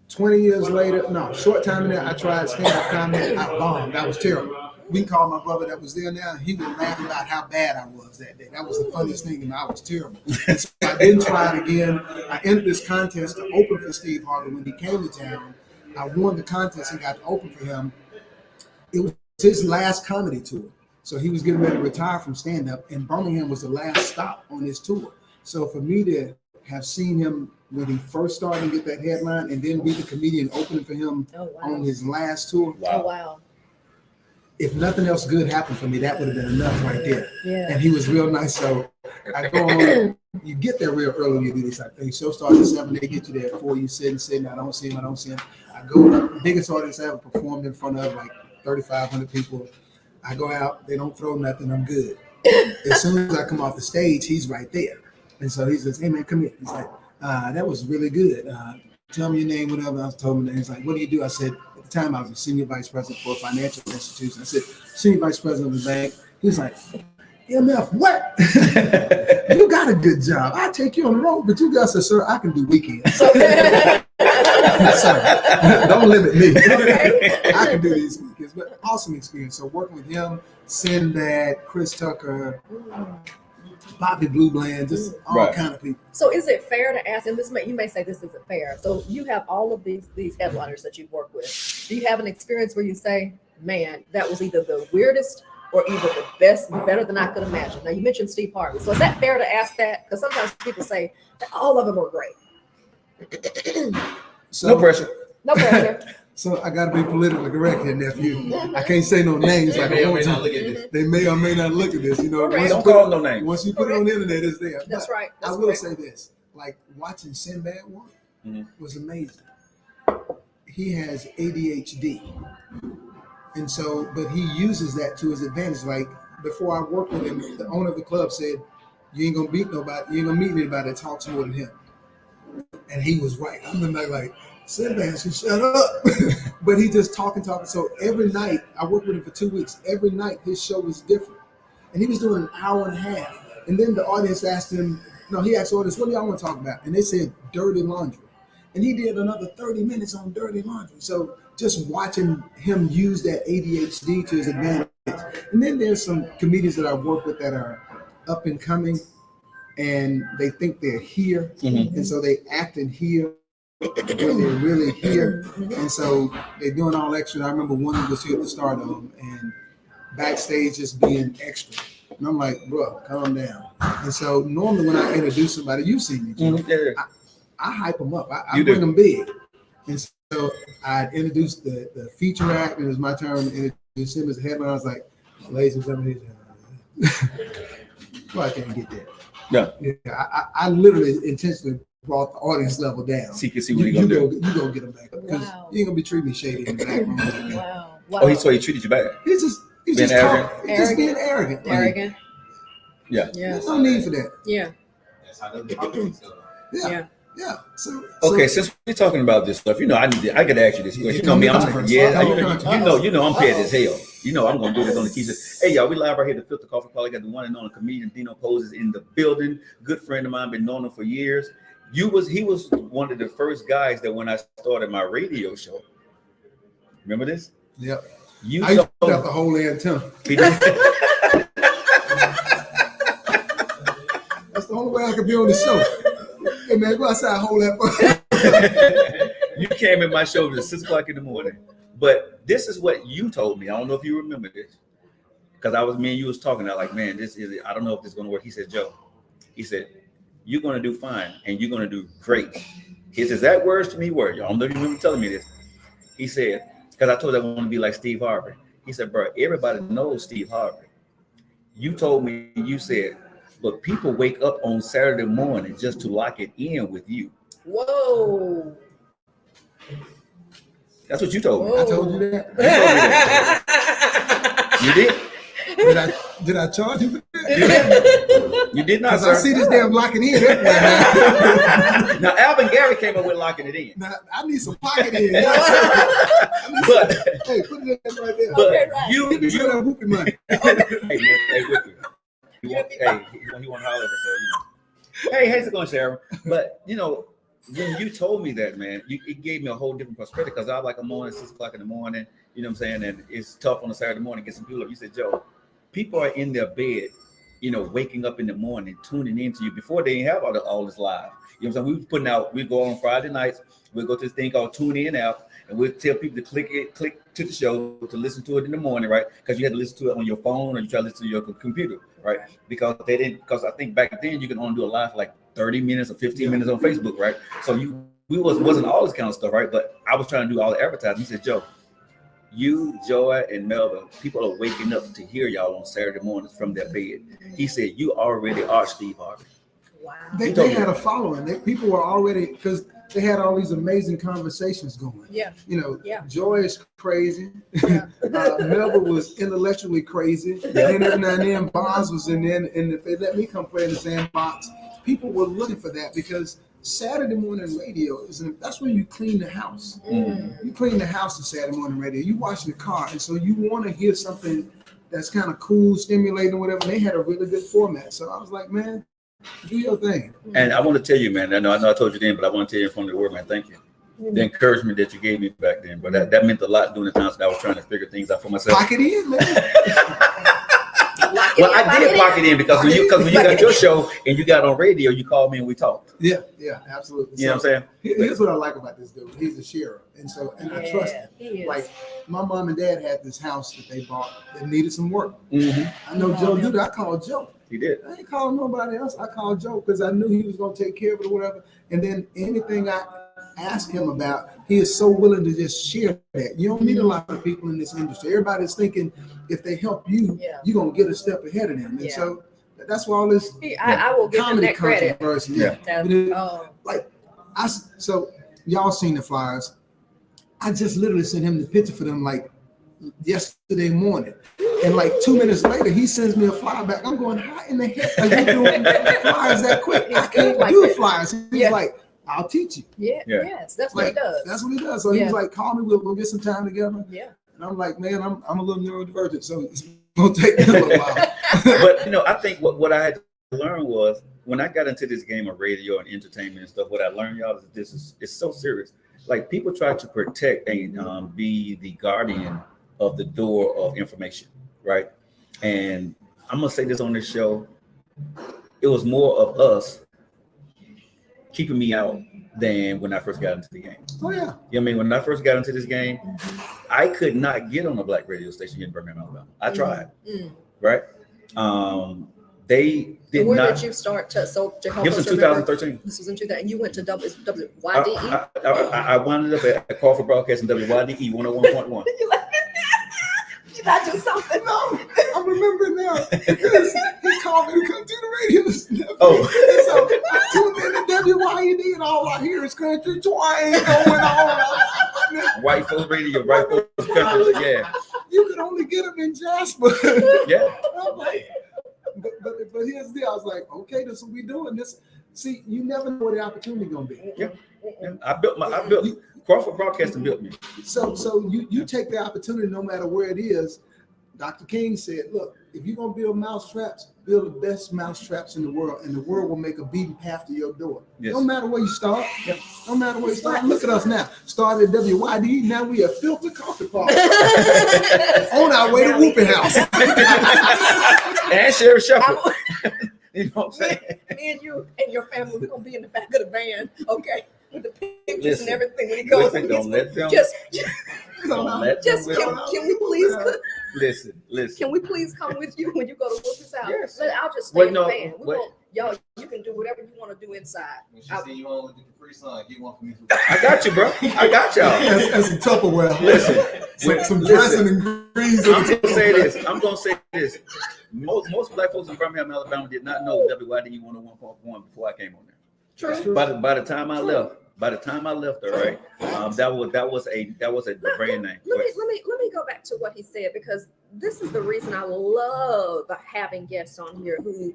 20 years later, short time in there, I tried stand-up comedy. I bombed. That was terrible. We can call my brother that was there now. He would laugh about how bad I was that day. That was the funniest thing, and I was terrible. So I didn't try it again. I entered this contest to open for Steve Harvey when he came to town. I won the contest and got to open for him. It was his last comedy tour. So he was getting ready to retire from stand-up, and Birmingham was the last stop on his tour. So for me to have seen him when he first started and get that headline, and then be the comedian opening for him on his last tour. Oh, wow. If nothing else good happened for me, that would have been enough right there. Yeah. And he was real nice. So I go on, you get there real early when you do these type of things. Show starts at 7, they get you there at 4, you sitting, I don't see him. I go up, biggest audience I ever performed in front of, like 3,500 people. I go out, they don't throw nothing, I'm good. As soon as I come off the stage, he's right there. And so he says, "Hey man, come here." He's like, "That was really good. Tell me your name, whatever." I told him the name. He's like, "What do you do?" I said, at the time I was a senior vice president for a financial institution. I said, "Senior vice president of the bank." He was like, "MF, what?" "You got a good job. I'll take you on the road, but you guys said, sir, I can do weekends." Sorry, don't limit me. I can do these weekends, but awesome experience. So working with him, Sinbad, Chris Tucker, Bobby Blue Bland, just all kind of people. So is it fair to ask, and you may say this isn't fair. So you have all of these headliners that you work with. Do you have an experience where you say, man, that was either the weirdest or either the best, better than I could imagine? Now you mentioned Steve Harvey. So is that fair to ask that? Because sometimes people say that all of them are great. So, no pressure. No pressure. So I got to be politically correct here, nephew. I can't say no names. They may or may not look at this. They may or may not look at this. You know, don't call no names. Once you put it on the internet, it's there. That's right. I will say this: like watching Sinbad work was amazing. He has ADHD, and so, but he uses that to his advantage. Like before I worked with him, the owner of the club said, "You ain't gonna beat nobody. You ain't gonna meet anybody that talks more than him." And he was right. I'm like, Sinbad should shut up. But he just talking. So every night, I worked with him for 2 weeks. Every night his show was different. And he was doing an hour and a half. And then the audience asked him, he asked the audience, what do y'all want to talk about? And they said dirty laundry. And he did another 30 minutes on dirty laundry. So just watching him use that ADHD to his advantage. And then there's some comedians that I work with that are up and coming, and they think they're here. And so they act in here what they really hear. And so they're doing all extra. I remember one that was here at the start of them and backstage just being extra. And I'm like, bro, calm down. And so normally when I introduce somebody, you've seen me, Joe, I hype them up. I bring them big. And so I introduced the feature act, and it was my turn to introduce him as a headline. I was like, ladies and gentlemen, well, I can't get that. Yeah. I literally intentionally brought the audience level down. So you can see what you're gonna do. You gonna get them back up because you ain't gonna be treating me shady in the back room. Like Wow. Oh, so he treated you bad. He's just arrogant. just being arrogant. Arrogant. Yeah. There's no need for that. Yeah. That's how they talk to each other. Yeah. So Okay, since we're talking about this stuff, I could ask you this question. You know me, I'm I'm petty as hell. You know I'm gonna do this on the Keisa. Hey y'all, we live right here at the Filter Coffee Parlor. Got the one and only comedian Dino Poses in the building. Good friend of mine, been knowing him for years. He was one of the first guys that when I started my radio show. Remember this? Yep. I used to have the whole antenna. That's the only way I could be on the show. Hey man, go outside, hold that. You came in my show at 6 o'clock in the morning. But this is what you told me. I don't know if you remember this. Because me and you was talking. I was like, man, I don't know if this is gonna work. He said, Joe, you're gonna do fine and you're gonna do great. His exact words to me were, y'all don't know if you remember telling me this. He said, because I told you I want to be like Steve Harvey. He said, bro, everybody knows Steve Harvey. You told me, you said, but people wake up on Saturday morning just to lock it in with you. Whoa. That's what you told me. I told you that. You did? Did I charge you for that? You did not. Because I see this damn locking in everywhere. Now Alvin Gary came up with locking it in. Now, I need some pocket in. But hey, put it in right there. But Okay, right. you that whooping money. Hey man, hey Whippy. He want to holler at her. Hey, how's it going, Sarah? But when you told me that, man, it gave me a whole different perspective because I like a morning, 6 o'clock in the morning, you know what I'm saying? And it's tough on a Saturday morning to get some people up. You said, Joe, people are in their bed, waking up in the morning, tuning into you before they have all this live. You know what I'm saying? We go on Friday nights, we'll go to this thing called Tune In app, and we'll tell people to click to the show to listen to it in the morning, right? Because you had to listen to it on your phone or you try to listen to your computer, right? Because I think back then you can only do a live for like 30 minutes or 15 minutes on Facebook, right? So we wasn't all this kind of stuff, right? But I was trying to do all the advertising. He said, Joe, you, Joy, and Melvin, people are waking up to hear y'all on Saturday mornings from their bed. He said, you already are Steve Harvey. Wow. They had a following. People were already, because they had all these amazing conversations going. Yeah. Joy is crazy. Yeah. Melvin was intellectually crazy. Yeah. And every now and then Bonds was in there. And if they let me come play in the sandbox, people were looking for that because Saturday morning radio that's when you clean the house. You clean the house on Saturday morning radio. You wash the car, and so you want to hear something that's kind of cool, stimulating, whatever. And they had a really good format, so I was like, man, do your thing. And I want to tell you, man. I know I told you then, but I want to tell you in front of the word, man. Thank you. The encouragement that you gave me back then, but that meant a lot during the times that I was trying to figure things out for myself. Lock it in, man. Well, I did lock it in because when you got your show and you got on radio, you called me and we talked. Yeah, absolutely. You know what I'm saying? Here's what I like about this dude. He's a sharer, and I trust him. He is. Like my mom and dad had this house that they bought that needed some work. Mm-hmm. I know Joe did it. I called Joe. He did. I ain't calling nobody else. I called Joe because I knew he was going to take care of it or whatever. And then anything I asked him about, he is so willing to just share that. You don't need a lot of people in this industry. Everybody's thinking if they help you, you're going to get a step ahead of them. And so that's why all this I will give him that credit. controversy. So y'all seen the flyers. I just literally sent him the picture for them like yesterday morning. And like 2 minutes later, he sends me a flyer back. I'm going, how in the heck are you doing flyers that quick? I can't do flyers. He's like, I'll teach you. Yes, that's what he does. That's what he does. So he was like, call me, we'll get some time together. Yeah. And I'm like, man, I'm a little neurodivergent, so it's gonna take me a little while. But I think what I had to learn was when I got into this game of radio and entertainment and stuff, what I learned, y'all, is it's so serious. Like people try to protect and be the guardian of the door of information, right? And I'm gonna say this on this show, it was more of us keeping me out than when I first got into the game. Oh yeah. You know what I mean? When I first got into this game, I could not get on a black radio station here in Birmingham, Alabama. I tried, right? They did and where not. did you start to help This was in remember? 2013. This was in 2000, and you went to WYDE. I wound up at Call for Broadcasting WYDE 101.1. Did I do something? No, I'm remembering now because he called me to come do the radio. Oh. So I tuned in to WYED and all I hear is country twang going on. White folks radio, white folks country, yeah. You could only get them in Jasper. Yeah. I'm like, but here's the deal. I was like, okay, this will be doing this. See, you never know where the opportunity gonna be. Yeah. I built Crawford Broadcasting built me. So you take the opportunity no matter where it is. Dr. King said, look, if you're gonna build mousetraps, build the best mousetraps in the world, and the world will make a beaten path to your door. Yes. No matter where you start. Yep. No matter where you start. Look at us now. Started at WYD, now we are Filter Coffee Park. On our way to Whooping House. And Sherry Shepherd. You know what I'm saying? Me and you and your family, we're gonna be in the back of the van, okay? With the pictures and Listen, everything when he goes. don't let them. Can we please Listen. Can we please come with you when you go to Whoopi's house? Yes. I'll just stay Wait, in no, the van. wait. Y'all, you can do whatever you want to do inside. When she see you on with the Capri Sun, get one for me. I got you, bro. I got y'all. And some Tupperware. Listen. Some dressing and greens. I'm gonna say this. Most black folks in Birmingham, Alabama did not know WYDE 101.1 before I came on there. True. By the time I left, all right, that was a brand name. Let me go back to what he said, because this is the reason I love having guests on here who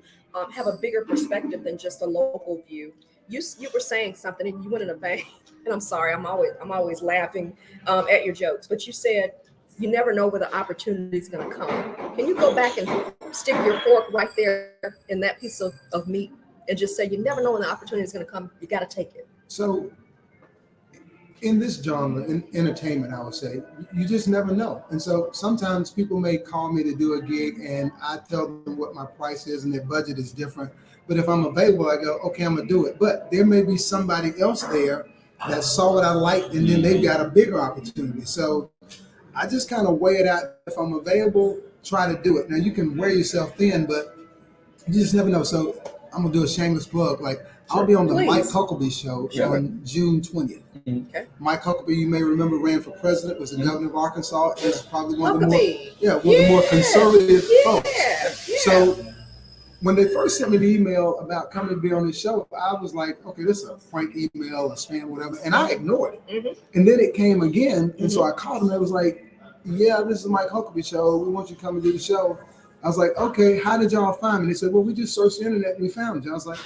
have a bigger perspective than just a local view. You were saying something and you went in a vein, and I'm sorry, I'm always laughing at your jokes, but you said you never know where the opportunity is going to come. Can you go back and stick your fork right there in that piece of meat and just say you never know when the opportunity is going to come? You got to take it. So in this genre, in entertainment, I would say, you just never know. And so sometimes people may call me to do a gig and I tell them what my price is and their budget is different. But if I'm available, I go, okay, I'm going to do it. But there may be somebody else there that saw what I liked and then they've got a bigger opportunity. So I just kind of weigh it out. If I'm available, try to do it. Now, you can wear yourself thin, but you just never know. So I'm going to do a shameless plug. Like, I'll be on the Mike Huckabee show on June 20th. Okay. Mike Huckabee, you may remember, ran for president, was the governor of Arkansas. Is probably one of the more conservative folks. Yeah. So when they first sent me the email about coming to be on this show, I was like, okay, this is a prank email, a spam, whatever, and I ignored it. Mm-hmm. And then it came again, and so I called him. And I was like, yeah, this is Mike Huckabee show. We want you to come and do the show. I was like, okay, how did y'all find me? They said, well, we just searched the internet and we found you. I was like,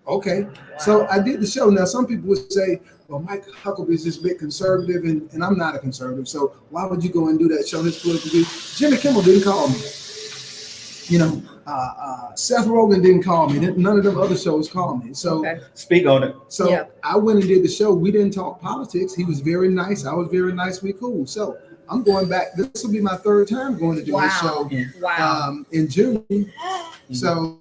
okay. Wow. So I did the show. Now, some people would say, well, Mike Huckabee is this big conservative, and I'm not a conservative. So why would you go and do that show? This political view? Jimmy Kimmel didn't call me. You know, Seth Rogen didn't call me. None of them other shows called me. So speak on it. So I went and did the show. We didn't talk politics. He was very nice. I was very nice. We cool. So I'm going back. This will be my third time going to do this show in June. So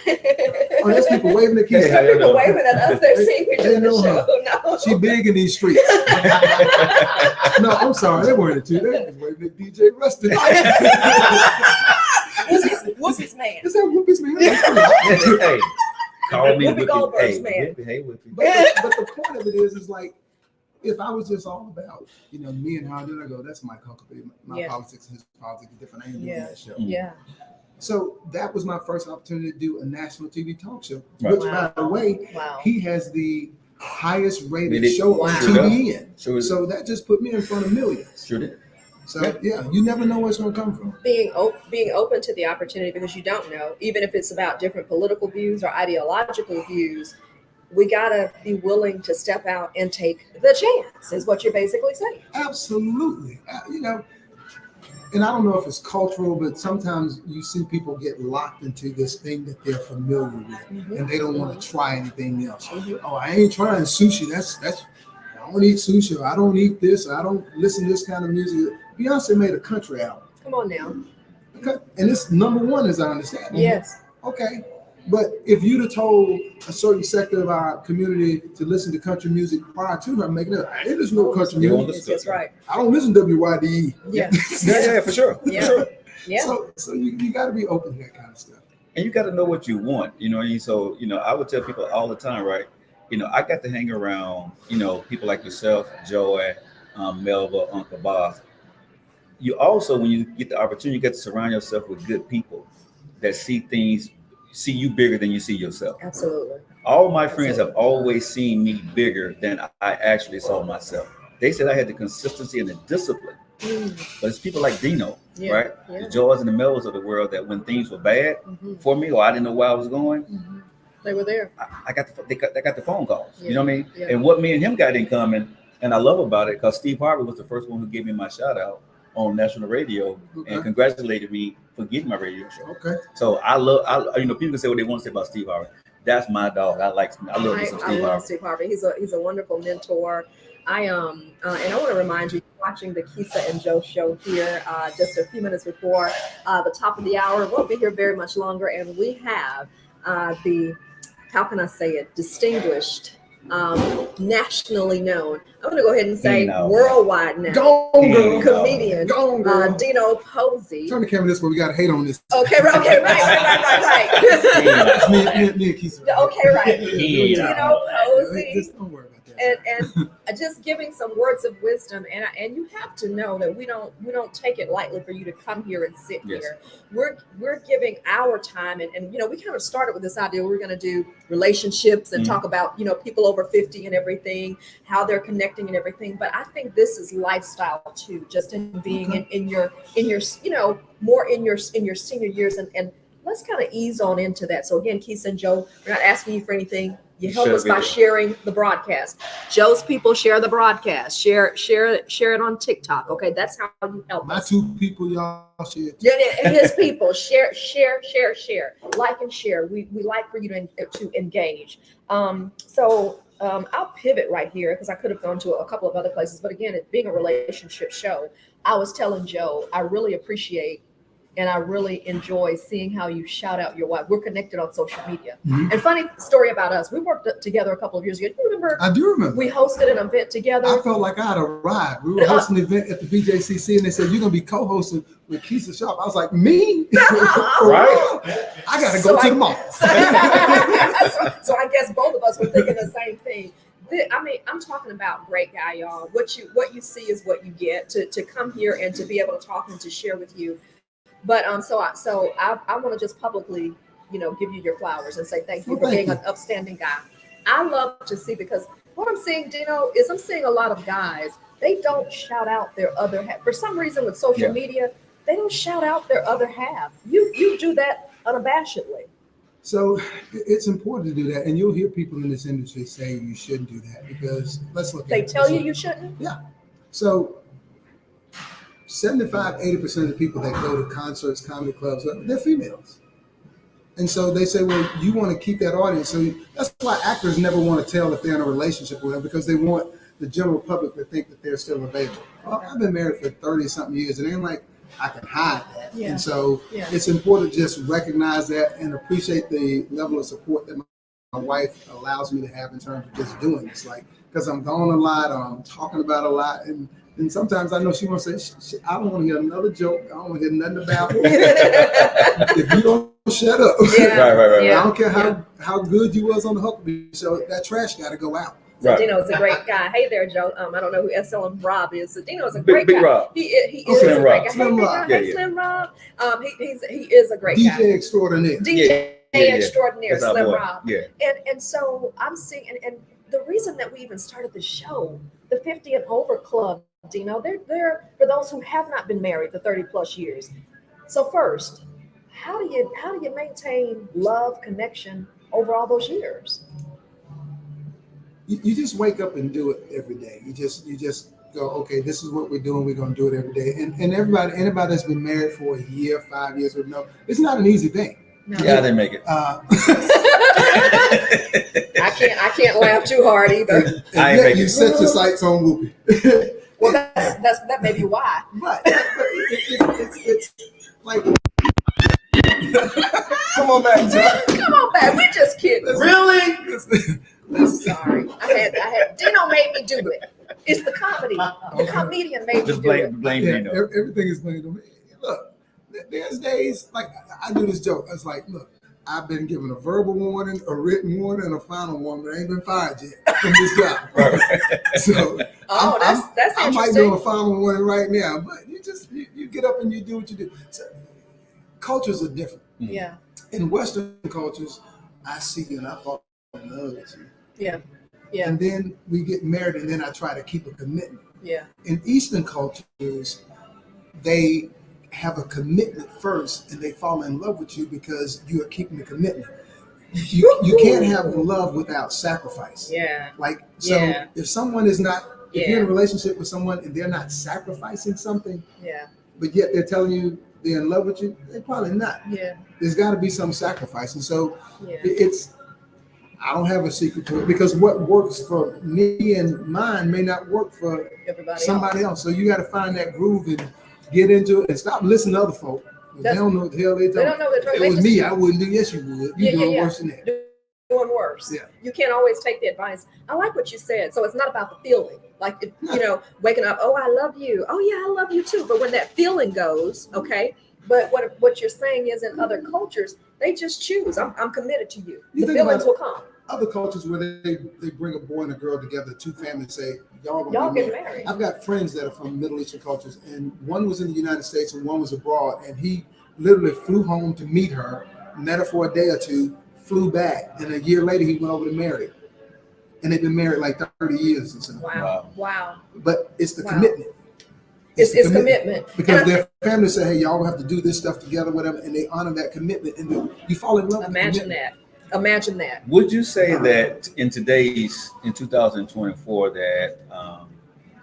there's people waving at Keisa. There's people waving at us. They're seeing me doing the show. No. She big in these streets. No, I'm sorry. They weren't at you. They were waving at DJ Rustin. Whoopi's man. Is that Whoopi's man? Hey, call me Whoopi Goldberg's man. Hey, Whoopi. But the point of it is like, if I was just all about, me and how did I go? That's Mike Huckabee. My politics and his politics is different. I ain't doing that show. Yeah. So that was my first opportunity to do a national TV talk show, which, by the way, he has the highest rated show on TVN. So that just put me in front of millions. Sure did. So you never know where it's going to come from. Being open to the opportunity, because you don't know, even if it's about different political views or ideological views, we gotta be willing to step out and take the chance, is what you're basically saying. Absolutely. And I don't know if it's cultural, but sometimes you see people get locked into this thing that they're familiar with, and they don't want to try anything else. Oh, I ain't trying sushi. That's I don't eat sushi. Or I don't eat this. Or I don't listen to this kind of music. Beyonce made a country album. Come on now. And it's #1, as I understand. Yes. Okay. But if you'd have told a certain sector of our community to listen to country music prior to her making it, I didn't listen to country music. That's right. I don't listen to WYDE. Yeah. Yeah, for sure. Yeah. For sure. Yeah. So you got to be open to that kind of stuff. And you got to know what you want, So, I would tell people all the time, right? I got to hang around, people like yourself, Joey, Melva, Uncle Bob. You also, when you get the opportunity, you get to surround yourself with good people that see you bigger than you see yourself. Absolutely. All my friends have always seen me bigger than I actually saw myself. They said I had the consistency and the discipline. But it's people like Dino, right? Yeah. The Joys and the Melvos of the world that when things were bad for me or I didn't know where I was going, they were there. They got the phone calls. Yeah. You know what I mean? Yeah. And what me and him got in common, and I love about it, because Steve Harvey was the first one who gave me my shout out on national radio and congratulated me for getting my radio show. Okay. So people can say what they want to say about Steve Harvey. That's my dog. I love me some Steve Harvey. Steve Harvey. He's a wonderful mentor. And I want to remind you, watching the Keisa and Joe show here just a few minutes before the top of the hour. We'll be here very much longer, and we have how can I say it, distinguished, nationally known. I'm going to go ahead and say worldwide now. Comedian Dino Posey. Turn the camera this way. We got to hate on this. Okay, right. Me and Keisa. Okay, right. Dino Posey. Just don't worry about that. And just giving some words of wisdom, and you have to know that we don't take it lightly for you to come here and sit here. We're giving our time, and we kind of started with this idea we're going to do relationships and talk about people over 50 and everything, how they're connecting and everything. But I think this is lifestyle too, just in being in your more in your senior years, and let's kind of ease on into that. So again, Keisa and Joe, we're not asking you for anything. You help us by sharing the broadcast. Joe's people share the broadcast. Share it on TikTok. Okay, that's how you help us. My two people, y'all share. Yeah, his people share. Like and share. We like for you to engage. So I'll pivot right here because I could have gone to a couple of other places, but again, it being a relationship show, I was telling Joe I really appreciate. And I really enjoy seeing how you shout out your wife. We're connected on social media. And funny story about us, we worked together a couple of years ago. Do you remember? I do remember. We hosted an event together. I felt like I had arrived. We were hosting an event at the BJCC, and they said, you're going to be co-hosting with Keisa Sharp. I was like, me? Right? I got to go to the mall. So I guess both of us were thinking the same thing. I mean, I'm talking about great guy, y'all. What you see is what you get. To come here and to be able to talk and to share with you. But so I want to just publicly, give you your flowers and say thank you for being an upstanding guy. I love to see, because what I'm seeing, Dino, is I'm seeing a lot of guys. They don't shout out their other half. For some reason with social media, they don't shout out their other half. You do that unabashedly. So it's important to do that. And you'll hear people in this industry say you shouldn't do that, because let's look at it. They tell you shouldn't? Yeah. So 75-80% of the people that go to concerts, comedy clubs, they're females. And so they say, well, you want to keep that audience. So that's why actors never want to tell if they're in a relationship with them, because they want the general public to think that they're still available. Well, I've been married for 30-something years, and it ain't like I can hide that. Yeah. And so it's important to just recognize that and appreciate the level of support that my wife allows me to have in terms of just doing this. Like, because I'm gone a lot, or I'm talking about a lot, and sometimes I know she wants to say, I don't want to hear another joke. I don't want to hear nothing about it. If you don't shut up. Yeah. Right. I don't care how good you was on the Huckabee show, that trash got to go out. So Dino's a great guy. Hey there, Joe. I don't know who SLM Rob is. So Dino's a great guy. Big Rob. He is a great guy. Slim Rob. Hey, Slim Rob. He is a great guy. DJ extraordinaire. DJ extraordinaire, Slim Rob. Yeah. And so I'm seeing, and the reason that we even started the show, the 50 and over club, Dino, they're for those who have not been married for 30 plus years. So first, how do you maintain love, connection over all those years? You just wake up and do it every day. You just go, okay, this is what we're doing. We're going to do it every day. And anybody that's been married for a year, 5 years, would know it's not an easy thing. No. Yeah, they make it. I can't laugh too hard either. You set your sights on Whoopi. Well, that may be why. But it's like Come on back, Joe. Come on back. We're just kidding. Really? I'm sorry. I had Dino made me do it. It's the comedy. The comedian made me Just do it. blame Yeah, Dino. everything is blamed on me. Look, there's days like I do this joke. It's like, look, I've been given a verbal warning, a written warning, and a final warning, but I ain't been fired yet from this job. So that's I might interesting. do a final warning right now, but you get up and you do what you do. So, cultures are different. Yeah. In Western cultures, I see you and I fall in love with you. Yeah. Yeah. And then we get married, and then I try to keep a commitment. Yeah. In Eastern cultures, they have a commitment first, and they fall in love with you because you are keeping the commitment. You can't have love without sacrifice. Yeah. Like, so Yeah. if someone is not, if you're in a Yeah. relationship with someone and they're not sacrificing something, Yeah. but yet they're telling you they're in love with you, they're probably not. Yeah. There's got to be some sacrifice. And so Yeah. I don't have a secret to it, because what works for me and mine may not work for Everybody somebody else. So you got to find that groove and get into it and stop listening to other folk. They don't know what the hell they're They talking don't know what they're If it was talking me, I wouldn't do. Yes, you would. You're doing worse than that. Doing worse. Yeah. You can't always take the advice. I like what you said. So it's not about the feeling. Like, waking up, oh, I love you. Oh, yeah, I love you too. But when that feeling goes, okay. But what you're saying is, in other cultures, they just choose. I'm committed to you. You The think feelings about will come. Other cultures where they bring a boy and a girl together, two families say, y'all Y'all get get married. I've got friends that are from Middle Eastern cultures, and one was in the United States and one was abroad, and he literally flew home to meet her, met her for a day or two, flew back, and a year later he went over to marry her. And they've been married like 30 years or something. Wow. But it's the Wow. commitment. It's commitment. Because their family say, hey, y'all have to do this stuff together, whatever, and they honor that commitment, and then you fall in love with Imagine that. Imagine that. Would you say that in 2024, that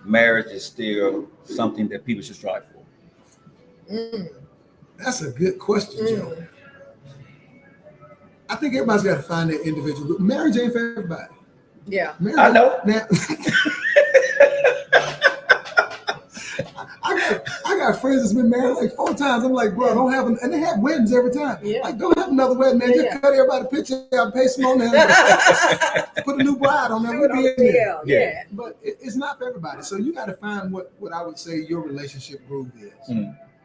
marriage is still something that people should strive for? That's a good question, Joe. I think everybody's got to find their individual. But marriage ain't for everybody. Yeah. Marriage, I know. Now, I got friends that's been married like 4 times. I'm like, bro, don't have them, and they have weddings every time. Yeah. Like, don't have another wedding, man. Just cut everybody a picture out, paste them on there, put a new bride on there. Do We'll it on be in the there. deal. Yeah. But it's not for everybody. So you got to find what I would say your relationship groove is.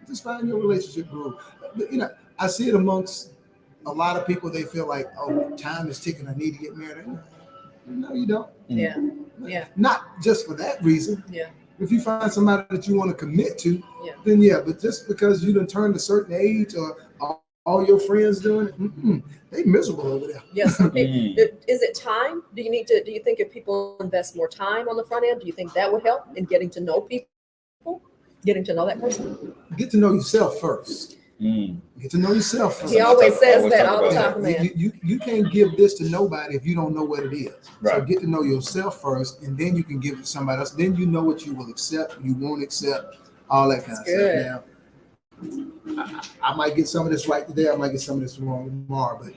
Just find your relationship groove. I see it amongst a lot of people. They feel like, oh, time is ticking. I need to get married. No, you don't. Yeah. Yeah. Not just for that reason. Yeah. If you find somebody that you want to commit to, Yeah. then yeah. But just because you done turned a certain age, or all your friends doing it, they miserable over there. Yes. Is it time? Do you think if people invest more time on the front end, do you think that would help in getting to know people, getting to know that person? Get to know yourself first. Get to know yourself first. He always says that all the time, man. You can't give this to nobody if you don't know what it is. Right. So get to know yourself first, and then you can give it to somebody else. Then you know what you will accept, you won't accept, all that kind of stuff. Now, I might get some of this right today. I might get some of this wrong tomorrow, but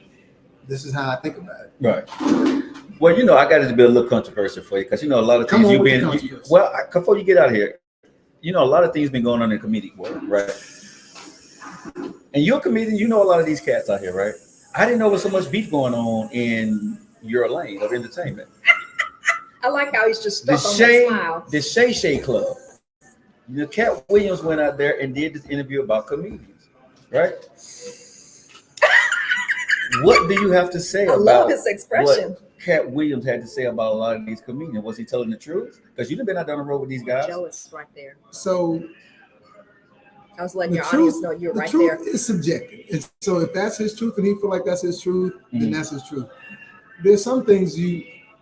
this is how I think about it. Right. Well, I got it to be a little controversial for you, because a lot of things before you get out of here, a lot of things been going on in the comedic world, right? And you're a comedian, a lot of these cats out here, right? I didn't know there was so much beef going on in your lane of entertainment. I like how he's just stuck on that smile. The Shay Shay Club. Cat Williams went out there and did this interview about comedians, right? What do you have to say about love his expression. What Cat Williams had to say about a lot of these comedians? Was he telling the truth? Because you've been out down the road with these guys. Joe is right there. So I was letting your audience know you're right there. The truth is subjective. And so if that's his truth and he feel like that's his truth, then that's his truth. There's some things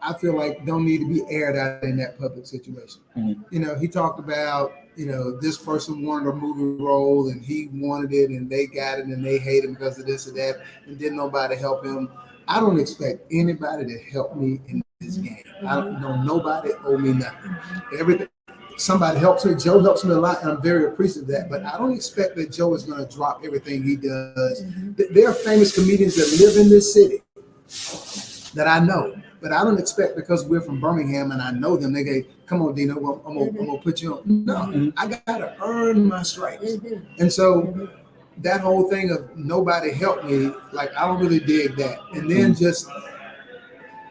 I feel like don't need to be aired out in that public situation. He talked about, this person wanted a movie role and he wanted it and they got it and they hate him because of this or that and didn't nobody help him. I don't expect anybody to help me in this game. I don't know, nobody owe me nothing. Everything. Somebody helps me. Joe helps me a lot, and I'm very appreciative of that. But I don't expect that Joe is going to drop everything he does. There are famous comedians that live in this city that I know, but I don't expect because we're from Birmingham and I know them. They go, "Come on, Dino, I'm gonna put you on." No, I got to earn my stripes, and so that whole thing of nobody helped me, like I don't really dig that. And then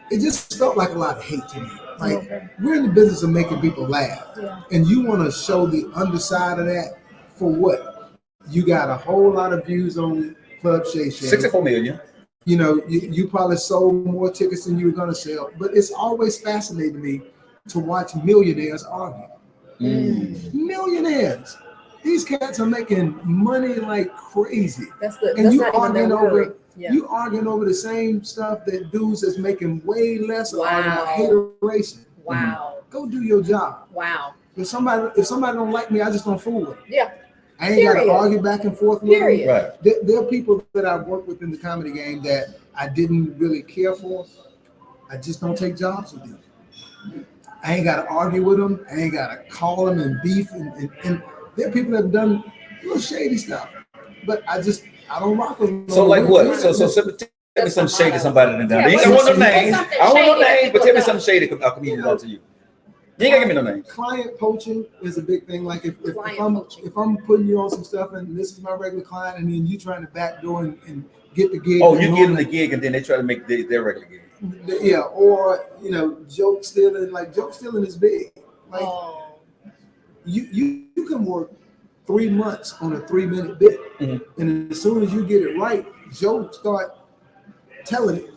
it just felt like a lot of hate to me. Like we're in the business of making people laugh, and you want to show the underside of that for what? You got a whole lot of views on Club Shay Shay. 64 million. You know, you probably sold more tickets than you were going to sell. But it's always fascinating to me to watch millionaires argue. Millionaires. These cats are making money like crazy. That's you not arguing even their over worry. you arguing over the same stuff that dudes is making way less. Wow. Hateration. Wow. Go do your job. Wow. If somebody don't like me, I just don't fool with them. Yeah. I ain't got to argue back and forth with them. Right. There are people that I've worked with in the comedy game that I didn't really care for. I just don't take jobs with them. I ain't got to argue with them. I ain't got to call them and beef. And there are people that have done little shady stuff. But I don't rock with them. So like what? So tell me some shady somebody done done. You don't want no names. I don't want no names, but tell me some shady comedian done to you. You ain't gotta give me no names. Client poaching is a big thing. Like if I'm putting you on some stuff and this is my regular client and then you trying to backdoor and get the gig. Oh, you give them the gig and then they try to make their regular gig. Yeah, or joke stealing. Like joke stealing is big. Like you can work 3 months on a 3-minute bit, and as soon as you get it right, Joe start telling it.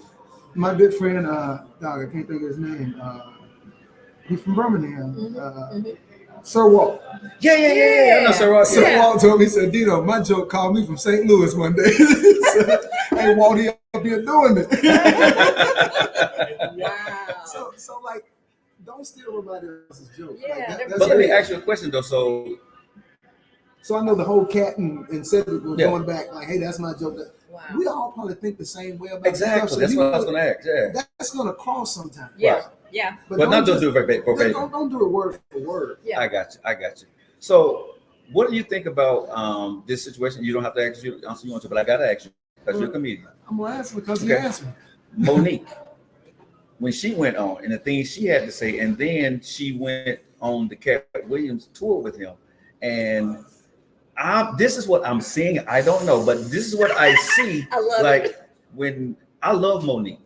My good friend, dog, I can't think of his name. He's from Birmingham. Sir Walt. Yeah. I know Sir Walt. Sir Walt told me, he said, Dino, my joke called me from St. Louis one day. He said, hey, Walt, he up here doing it. Wow. So like, don't steal nobody else's joke. Yeah. Like But let me ask you a question though. So I know the whole cat and Cedric were going back like, hey, that's my joke. Wow. We all probably think the same way about exactly. stuff. That's what I was going to ask. Yeah. That's going to cross sometimes. Yeah. Right. Yeah. But not do it verbatim. Don't do it word for word. Yeah. I got you. So what do you think about this situation? You don't have to answer you want to, but I got to ask you because you're a comedian. I'm going to ask because you asked me. Monique, when she went on and the things she had to say, and then she went on the Cat Williams tour with him, and this is what I'm seeing. I don't know, but this is what I see. I love like it. when I love Monique,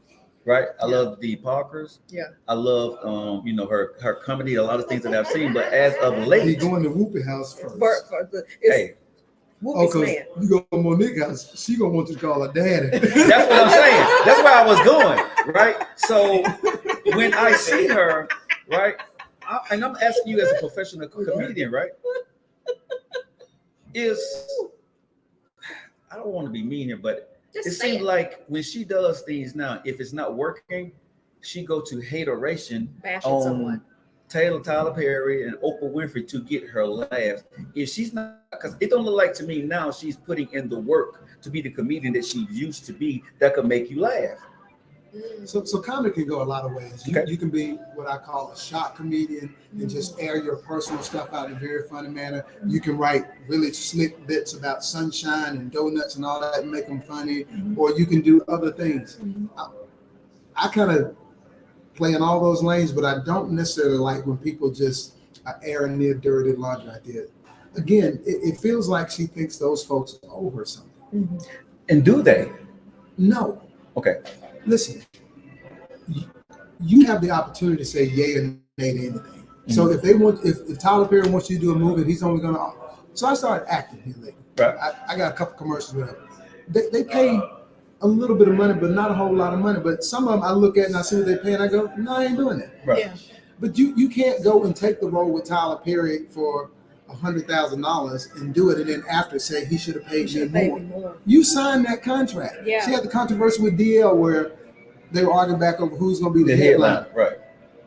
right? I love the Parkers. Yeah. I love her comedy, a lot of things that I've seen. But as of late, He going to Whoopi house first. hey, Whoopi's man. You go to Monique house, she gonna want you to call her daddy. that's what I'm saying. That's where I was going, right? So when I see her, right, and I'm asking you as a professional comedian, right? I don't want to be mean here, but it seems like when she does things now, if it's not working, she go to hateration on someone. Tyler Perry and Oprah Winfrey to get her laughs. If she's not, because it don't look like to me now she's putting in the work to be the comedian that she used to be that could make you laugh. So comedy can go a lot of ways. You can be what I call a shock comedian and just air your personal stuff out in a very funny manner. You can write really slick bits about sunshine and donuts and all that and make them funny, or you can do other things. I kind of play in all those lanes, but I don't necessarily like when people just are airing their dirty laundry like that. Again, it feels like she thinks those folks owe her something. And do they? No. Okay. Listen, you have the opportunity to say yay or nay to anything. So if Tyler Perry wants you to do a movie, he's only going to. So I started acting here lately. Right. I got a couple commercials with him. They pay a little bit of money, but not a whole lot of money. But some of them I look at and I see what they pay, and I go, no, I ain't doing that. Right. Yeah. But you can't go and take the role with Tyler Perry for $100,000 and do it, and then after say he should have paid me more. You signed that contract. Yeah. She had the controversy with DL where they were arguing back over who's going to be the headline. Right.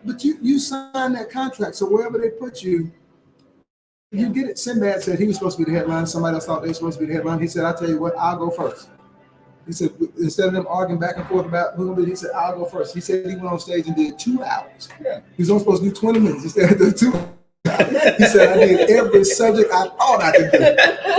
But you signed that contract, so wherever they put you, you get it. Sinbad said he was supposed to be the headline. Somebody else thought they were supposed to be the headline. He said, "I'll tell you what, I'll go first." He said, instead of them arguing back and forth about who's going to be, he said, "I'll go first." He said he went on stage and did 2 hours. Yeah. He was only supposed to do 20 minutes instead of the 2 hours. He said, "I did every subject I thought I could do."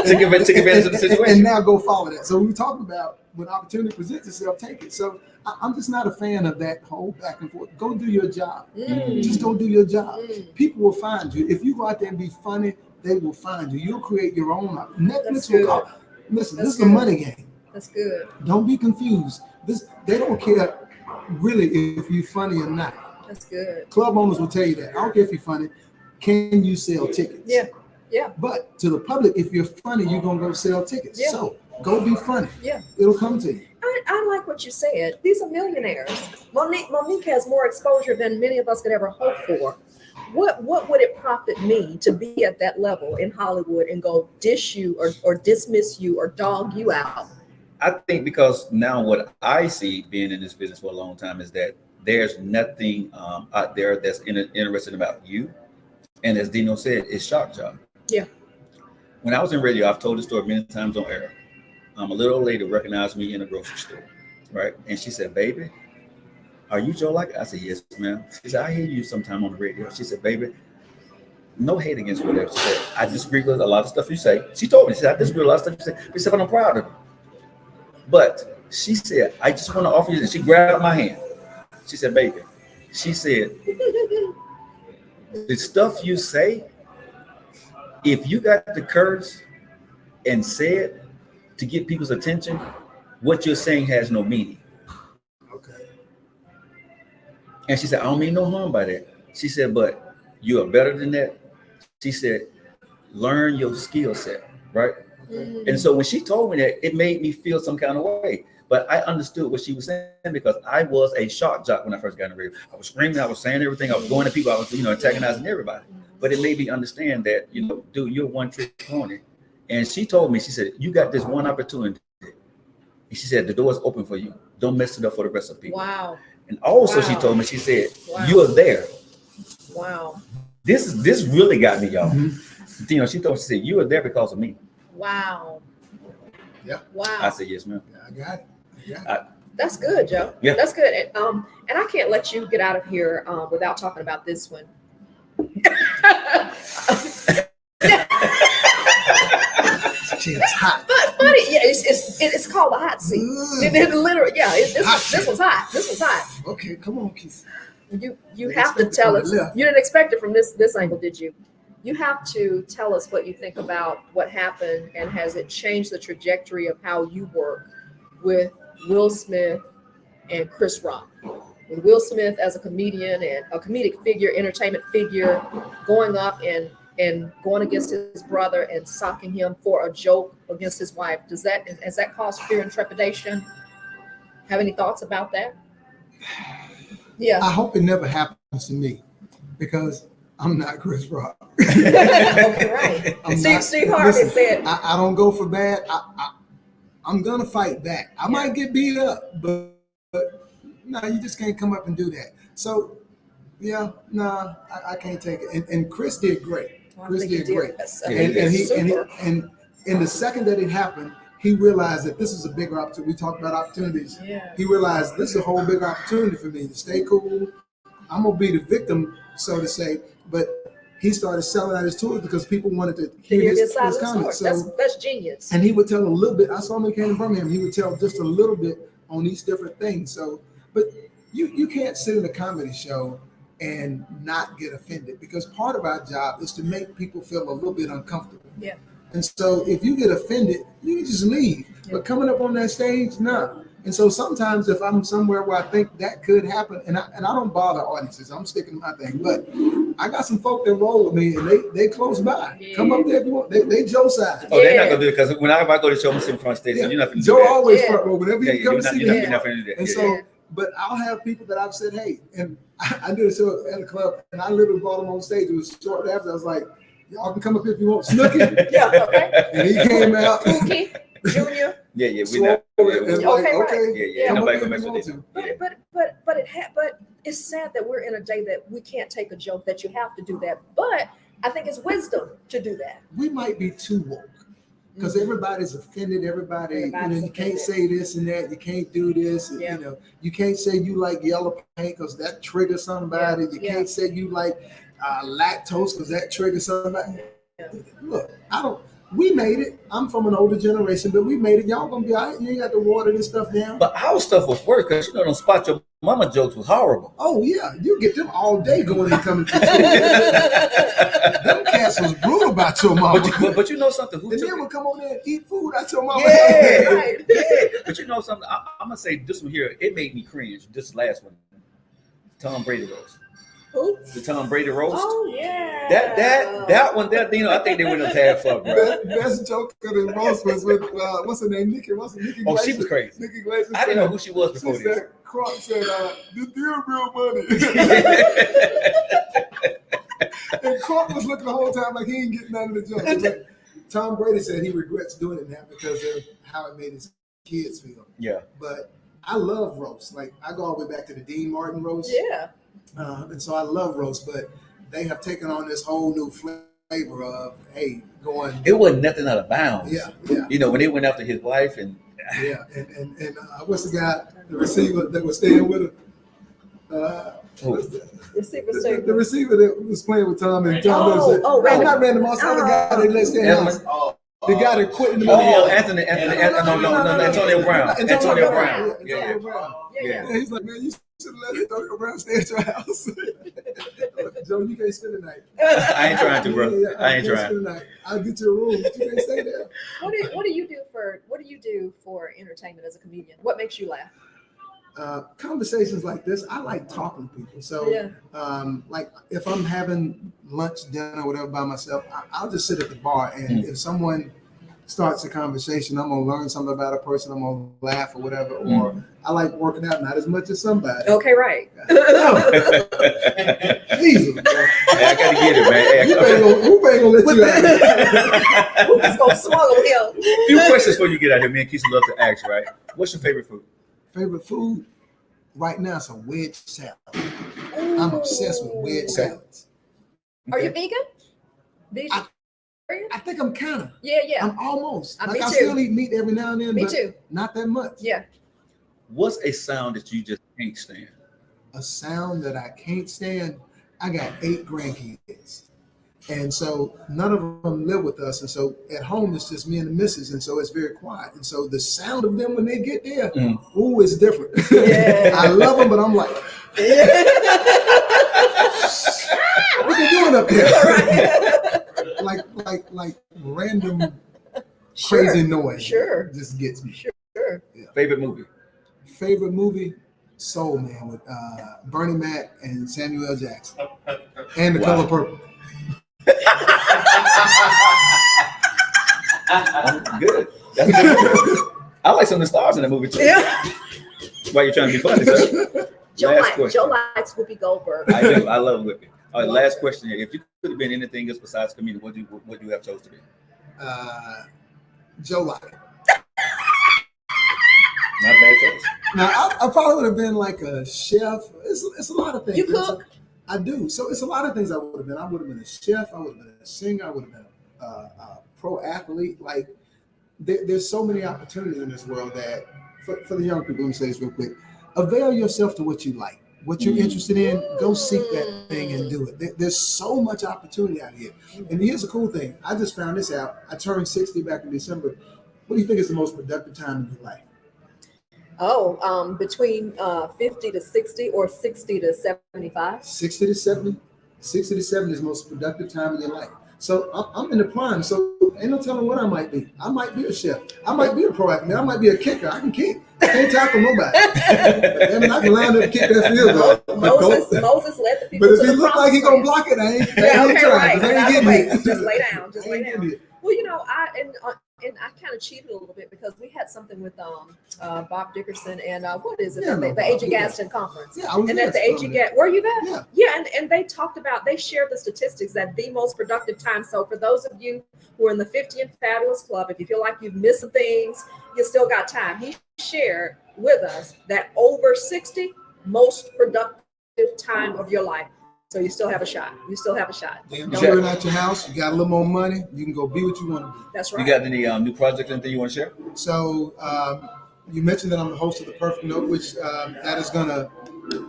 Take advantage of the situation. And now go follow that. So we were talking about when opportunity presents itself, take it. So I'm just not a fan of that whole back and forth. Go do your job. Just go do your job. People will find you. If you go out there and be funny, they will find you. You'll create your own. Netflix will call. Listen, That's this is a good. money game. That's good. Don't be confused. They don't care really if you're funny or not. That's good. Club owners will tell you that. I don't care if you're funny. Can you sell tickets? Yeah. Yeah. But to the public, if you're funny, you're gonna go sell tickets. Yeah. So go be funny. Yeah. It'll come to you. I like what you said. These are millionaires. Monique has more exposure than many of us could ever hope for. What would it profit me to be at that level in Hollywood and go dish you or dismiss you or dog you out? I think because now what I see being in this business for a long time is that there's nothing out there that's interesting about you. And as Dino said, it's shock job. Yeah. When I was in radio, I've told the story many times on air. A little old lady recognized me in a grocery store, right? And she said, "Baby, are you Joe like?" I said, "Yes, ma'am." She said, "I hear you sometime on the radio." She said, "Baby, no hate against whatever." She said, "I disagree with a lot of stuff you say." She told me, she said, "I disagree with a lot of stuff you say." She said, "But I'm proud of you." But she said, "I just want to offer you this." She grabbed my hand. She said, "Baby," she said, "the stuff you say, if you got the courage and say it to get people's attention, what you're saying has no meaning." Okay. And she said, "I don't mean no harm by that." She said, "But you are better than that." She said, "Learn your skill set," right? Mm-hmm. And so when she told me that, it made me feel some kind of way. But I understood what she was saying because I was a shock jock when I first got in the radio. I was screaming, I was saying everything, I was going to people, I was, antagonizing everybody. But it made me understand that, dude, you're one trick pony. And she told me, she said, "You got this one opportunity." And she said, "The door's open for you. Don't mess it up for the rest of the people." Wow. And also Wow. she told me, she said, Wow. "You are there." Wow. This really got me, y'all. Mm-hmm. She told me, she said, "You are there because of me." Wow. Yeah. Wow. I said, "Yes, ma'am." I got it. That's good, Joe. Yeah. That's good. And I can't let you get out of here without talking about this one. It's hot. But funny, yeah, it's called the hot seat. Literally, yeah. This one's hot. This one's hot. Okay, come on, Keisa. You have to tell us. You didn't expect it from this angle, did you? You have to tell us what you think about what happened and has it changed the trajectory of how you work with Will Smith and Chris Rock. With Will Smith as a comedian and a comedic figure, entertainment figure, going up and going against his brother and socking him for a joke against his wife. Has that caused fear and trepidation? Have any thoughts about that? Yeah. I hope it never happens to me because I'm not Chris Rock. Okay, right. Steve Harvey said, I don't go for bad. I'm gonna fight back. I might get beat up, but no, you just can't come up and do that. So yeah, no, I can't take it. And Chris did great. Chris did great. And in the second that it happened, he realized that this is a bigger opportunity. We talked about opportunities. Yeah. He realized this is a whole bigger opportunity for me to stay cool. I'm gonna be the victim, so to say, but he started selling out his tours because people wanted to hear his comments. So that's genius. And he would tell a little bit. I saw him when he came from him. He would tell just a little bit on these different things. So, but you can't sit in a comedy show and not get offended because part of our job is to make people feel a little bit uncomfortable. Yeah. And so if you get offended, you can just leave. Yeah. But coming up on that stage, no. And so sometimes if I'm somewhere where I think that could happen, and I don't bother audiences, I'm sticking to my thing. But I got some folk that roll with me, and they close by. Yeah. Come up there if you want. They Joe side. Oh, they're not gonna do it because whenever I go to show, I'm sitting front stage. Yeah. So you're not gonna do Joe that. Always front row. Whenever you come to see me, you're not gonna do that. And so, but I'll have people that I've said, hey, and I did a show at a club, and I literally brought him on stage. It was shortly after. I was like, y'all can come up here if you want. Snooky. Yeah. Okay. And he came out. Pookie Junior. Yeah, we not. Okay. Nobody gonna mess with it. But it's sad that we're in a day that we can't take a joke, that you have to do that. But I think it's wisdom to do that. We might be too woke because everybody's offended. Everybody's you can't say this and that. You can't do this. Yeah. You can't say you like yellow paint because that triggers somebody. You can't say you like lactose because that triggers somebody. Yeah. Look, we made it. I'm from an older generation, but we made it. Y'all gonna be all right. You ain't got to water this stuff down. But our stuff was worse because don't spot your mama jokes was horrible. Oh yeah, you get them all day going and coming. Them ass was brutal about your mama. But you know something? Who and took then it? would come on there and eat food out your mama. Yeah, Right. yeah. But you know something? I'm gonna say this one here. It made me cringe. This last one, Tom Brady roast. Who? The Tom Brady roast. Oh yeah. That one. That I think they went up half fuck, bro. Best joke of the roast was with what's her name? Nikki. What's her Nikki? Oh, Glaser? she was crazy. Nikki Glaser. I didn't know who she was She before this. said, Crump said, "The deal real money." And Crump was looking the whole time like he ain't getting none of the jokes. But Tom Brady said he regrets doing it now because of how it made his kids feel. Yeah. But I love roast. Like I go all the way back to the Dean Martin roast. Yeah. And so I love roast, but they have taken on this whole new flavor of going. It wasn't nothing out of bounds. Yeah. You know when they went after his wife and. Yeah, and what's the guy, the receiver that was staying with him? The receiver that was playing with Tom and Tom said, Randy. not Randy Moss, the other guy that let stay house. The guy that quit in the middle. Oh, Anthony, Antonio Brown. Antonio Brown. Yeah. He's like, man, you should have let Antonio Brown stay at your house. Joe, you can't spend the night. I ain't trying to, bro. I ain't trying. Spend the night. I'll get you a room, but you can't stay there. What do you do for entertainment as a comedian? What makes you laugh? Conversations like this, I like talking to people. So, like if I'm having lunch, dinner, whatever by myself, I'll just sit at the bar, and if someone starts a conversation, I'm gonna learn something about a person. I'm gonna laugh or whatever. Or I like working out, not as much as somebody. Okay, right. Jesus, man. Hey, I gotta get it, man. Hey, Who ain't gonna let you out? Who's gonna swallow him? Few questions before you get out here. Me and Keisa love to ask, right? What's your favorite food? Favorite food right now is a wedge salad. I'm obsessed with wedge salads. Are you vegan? Vegetarian? I think I'm kind of. Yeah. I'm almost. Me I too. still eat meat every now and then. Me but too. Not that much. Yeah. What's a sound that you just can't stand? A sound that I can't stand. I got 8 grandkids. And so none of them live with us. And so at home, it's just me and the missus. And so it's very quiet. And so the sound of them when they get there, ooh, it's different. Yeah. I love them, but I'm like, what you doing up there? like random crazy noise. Sure. Just gets me. Sure. Yeah. Favorite movie? Favorite movie? Soul Man with Bernie Mac and Samuel L. Jackson. And The Color Purple. Good. That's good. I like some of the stars in that movie too. Yeah. Why you trying to be funny, sir? Joe question. likes Whoopi Goldberg. I do. I love Whoopi. All right, last question here. If you could have been anything else besides comedian, what do you have chose to be? Joe Lockett. Not a bad choice. Now, I probably would have been like a chef. It's a lot of things. You cook? I do. So it's a lot of things I would have been. I would have been a chef. I would have been a singer. I would have been a pro athlete. Like, there's so many opportunities in this world that, for the young people, let me say this real quick. Avail yourself to what you like. What you're interested in, go seek that thing and do it. There's so much opportunity out here. And here's the cool thing. I just found this out. I turned 60 back in December. What do you think is the most productive time in your life? Between 50 to 60 or 60 to 75. 60 to 70. 60 to 70 is the most productive time in your life. So I'm in the prime. So ain't no telling what I might be. I might be a chef. I might be a pro athlete. I might be a kicker. I can kick. I can't tackle nobody. I mean, I can line up and kick that field goal. Moses led the people. But if he look like he gonna block it, I ain't trying. Right. I ain't getting it. Just lay down. Just lay down. It. Well, and I kind of cheated a little bit because we had something with Bob Dickerson and what is it? The A.G. Gaston conference. Yeah, I was and there. at the A.G. Gaston, were you there? Yeah. And they talked about, they shared the statistics that the most productive time. So for those of you who are in the 50 and Fabulous Club, if you feel like you've missed some things, you still got time. He shared with us that over 60, most productive time of your life. So you still have a shot. Damn, you're at your house. You got a little more money. You can go be what you want to be. That's right. You got any new projects, anything you want to share? So you mentioned that I'm the host of The Perfect Note, which that is going to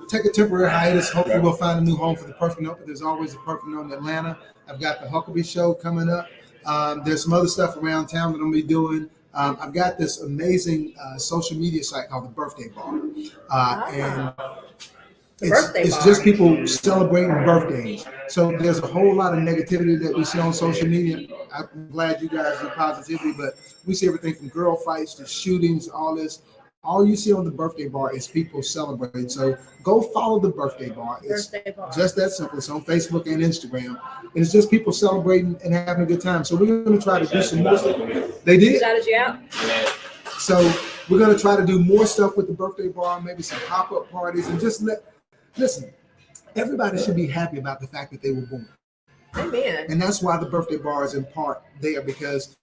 take a temporary hiatus. Hopefully we'll find a new home for The Perfect Note, but there's always a Perfect Note in Atlanta. I've got the Huckabee Show coming up. There's some other stuff around town that I'm going to be doing. I've got this amazing social media site called The Birthday Bar. And It's just people celebrating birthdays. So there's a whole lot of negativity that we see on social media. I'm glad you guys do positivity, but we see everything from girl fights to shootings, all this. All you see on the birthday bar is people celebrating. So go follow the birthday bar. It's just that simple. It's on Facebook and Instagram. And it's just people celebrating and having a good time. So we're going to try to do some more stuff. They did? Shouted you out? So we're going to try to do more stuff with the birthday bar, maybe some pop-up parties, and just listen, everybody should be happy about the fact that they were born. Amen. And that's why the birthday bar is in part there, because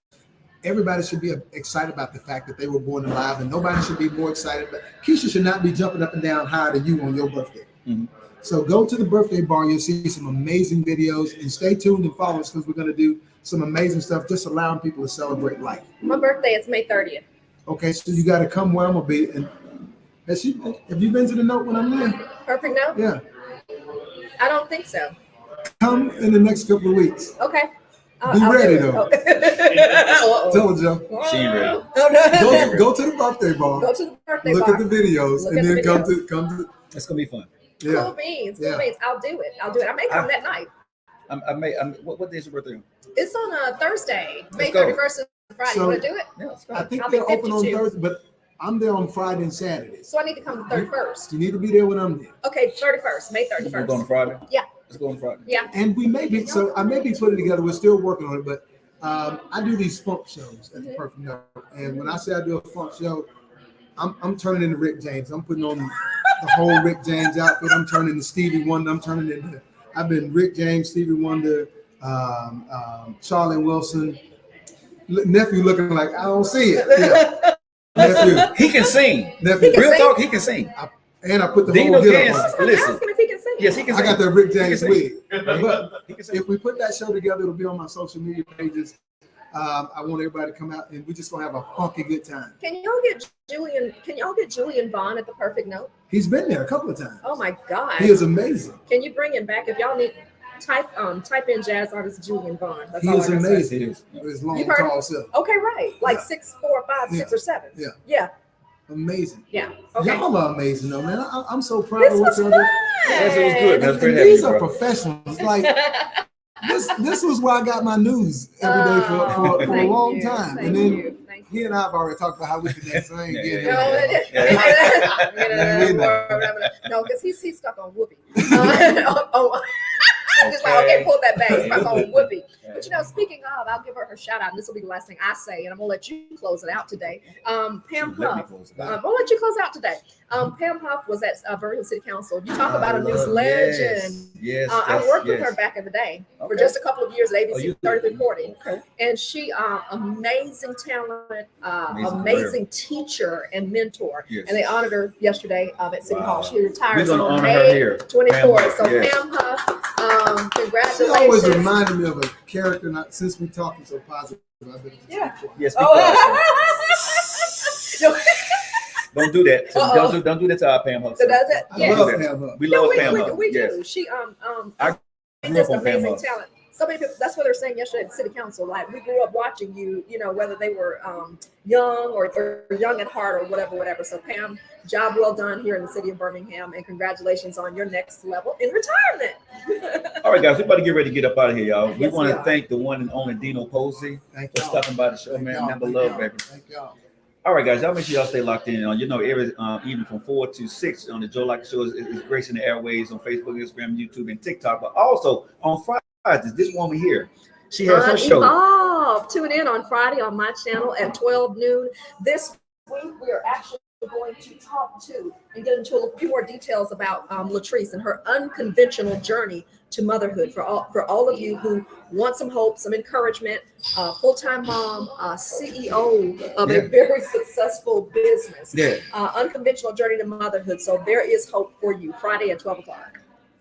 everybody should be excited about the fact that they were born alive, and nobody should be more excited. Keisha should not be jumping up and down higher than you on your birthday. Mm-hmm. So go to the birthday bar. You'll see some amazing videos, and stay tuned and follow us because we're going to do some amazing stuff, just allowing people to celebrate life. My birthday is May 30th. Okay, so you got to come where I'm going to be. And have you been to the note when I'm there? Perfect note? Yeah. I don't think so. Come in the next couple of weeks. Okay. Be ready though. Oh. Tell her, Joe. She ain't ready. Go to the birthday bar. Go to the birthday Look bar. at the videos, and then come to. It's gonna be fun. Yeah. Cool beans. I'll do it. I may come that night. What day is your birthday? It's on a Thursday. May Let's go. 31st is Friday. So, You want to do it? Yeah, let's go. I think I'll be they're open on 52. Thursday, but I'm there on Friday and Saturday. So I need to come the 31st. You need to be there when I'm there. Okay, 31st. May We're 31st. going on Friday. Yeah. Let's go on Friday. Yeah. And we may be, so I may be putting it together. We're still working on it, but I do these funk shows at the Perfect Note. And when I say I do a funk show, I'm turning into Rick James. I'm putting on the whole Rick James outfit. I'm turning into Stevie Wonder. I've been Rick James, Stevie Wonder, Charlie Wilson. Nephew looking like I don't see it. Yeah. Nephew. He can sing. Nephew. Real talk, he can sing. And I put the Dino whole get can up on. listen. Asking if he can sing. Yes, he can sing. I got that Rick James He can wig. sing. But He can sing. if we put that show together, it'll be on my social media pages. I want everybody to come out, and we're just gonna have a funky good time. Can y'all get Julian Vaughn at the Perfect Note? He's been there a couple of times. Oh my God. He is amazing. Can you bring him back? If y'all need, type in jazz artist Julian Vaughn. That's He all is I can say. amazing. He is. With his long, You've heard tall him? self. Okay, right. Like Yeah. 6'4", 5, 6 or 7. Yeah. Yeah. Amazing. Yeah. Okay. Y'all are amazing, though, man. I'm so proud This of was what fun. y'all do. Yes, it was good. That's great And having these you, are bro. professionals. Like this was where I got my news every day for a Thank long you. time. Thank and then you. Thank you. he and I have already talked about how we connect. So I ain't getting No, because he's stuck on Whoopi. Just like, okay, pull that back. He's stuck on Whoopi. But speaking of, I'll give her shout out. And this will be the last thing I say, and I'm gonna let you close it out today. Pam Huff. I'm gonna let you close out today. Pam Huff was at Birmingham City Council. You talk about a news legend. Yes. I worked with her back in the day for just a couple of years at ABC 3340. Okay. And she, amazing talent, amazing teacher and mentor. Yes. And they honored her yesterday at City Hall. She We're retires gonna on honor her May here. 24th. So Yes. Pam Huff, She congratulations. always reminded me of a character. Not since we talking so positive. I've been Yeah. Yes. No, Don't do that. Uh-oh. Don't do that to our Pam Huff. so does it? I Yes. love Pam Huff. We love we, Pam we, Huff. we Yes. do. She I grew just up on Pam amazing Huff. talent. So many people, that's what they're saying yesterday at the City Council. Like, we grew up watching you, whether they were young or young at heart or whatever. So Pam, job well done here in the city of Birmingham, and congratulations on your next level in retirement. All right, guys, we're about to get ready to get up out of here, y'all. We Yes, want we to are. thank the one and only Dino Posey Thank for y'all. stopping by the show, Thank man. y'all. Number Thank love, y'all. baby. Thank y'all. All right, guys, y'all make sure y'all stay locked in. Every evening from 4 to 6 on the Joe Locker Show is gracing the airways on Facebook, Instagram, YouTube, and TikTok. But also on Fridays, this woman here, she has her show. Evolve. Tune in on Friday on my channel at 12 noon. This week, we are actually going to talk to and get into a few more details about Latrice and her unconventional journey to motherhood. For all of you who want some hope, some encouragement, full-time mom, CEO of a very successful business. Yeah. Unconventional journey to motherhood. So there is hope for you. Friday at 12 o'clock.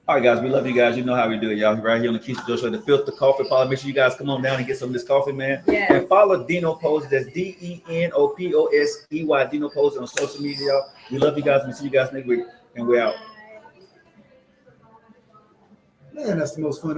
All right, guys, we love you guys. You know how we do it, y'all. Right here on the Keisa and Joe Show, the Filter Coffee Parlor. Make sure you guys come on down and get some of this coffee, man. Yes. And follow Dino Posey. That's DENOPOSEY. Dino Posey on social media, y'all. We love you guys. We'll see you guys next week. And we're out. Man, that's the most fun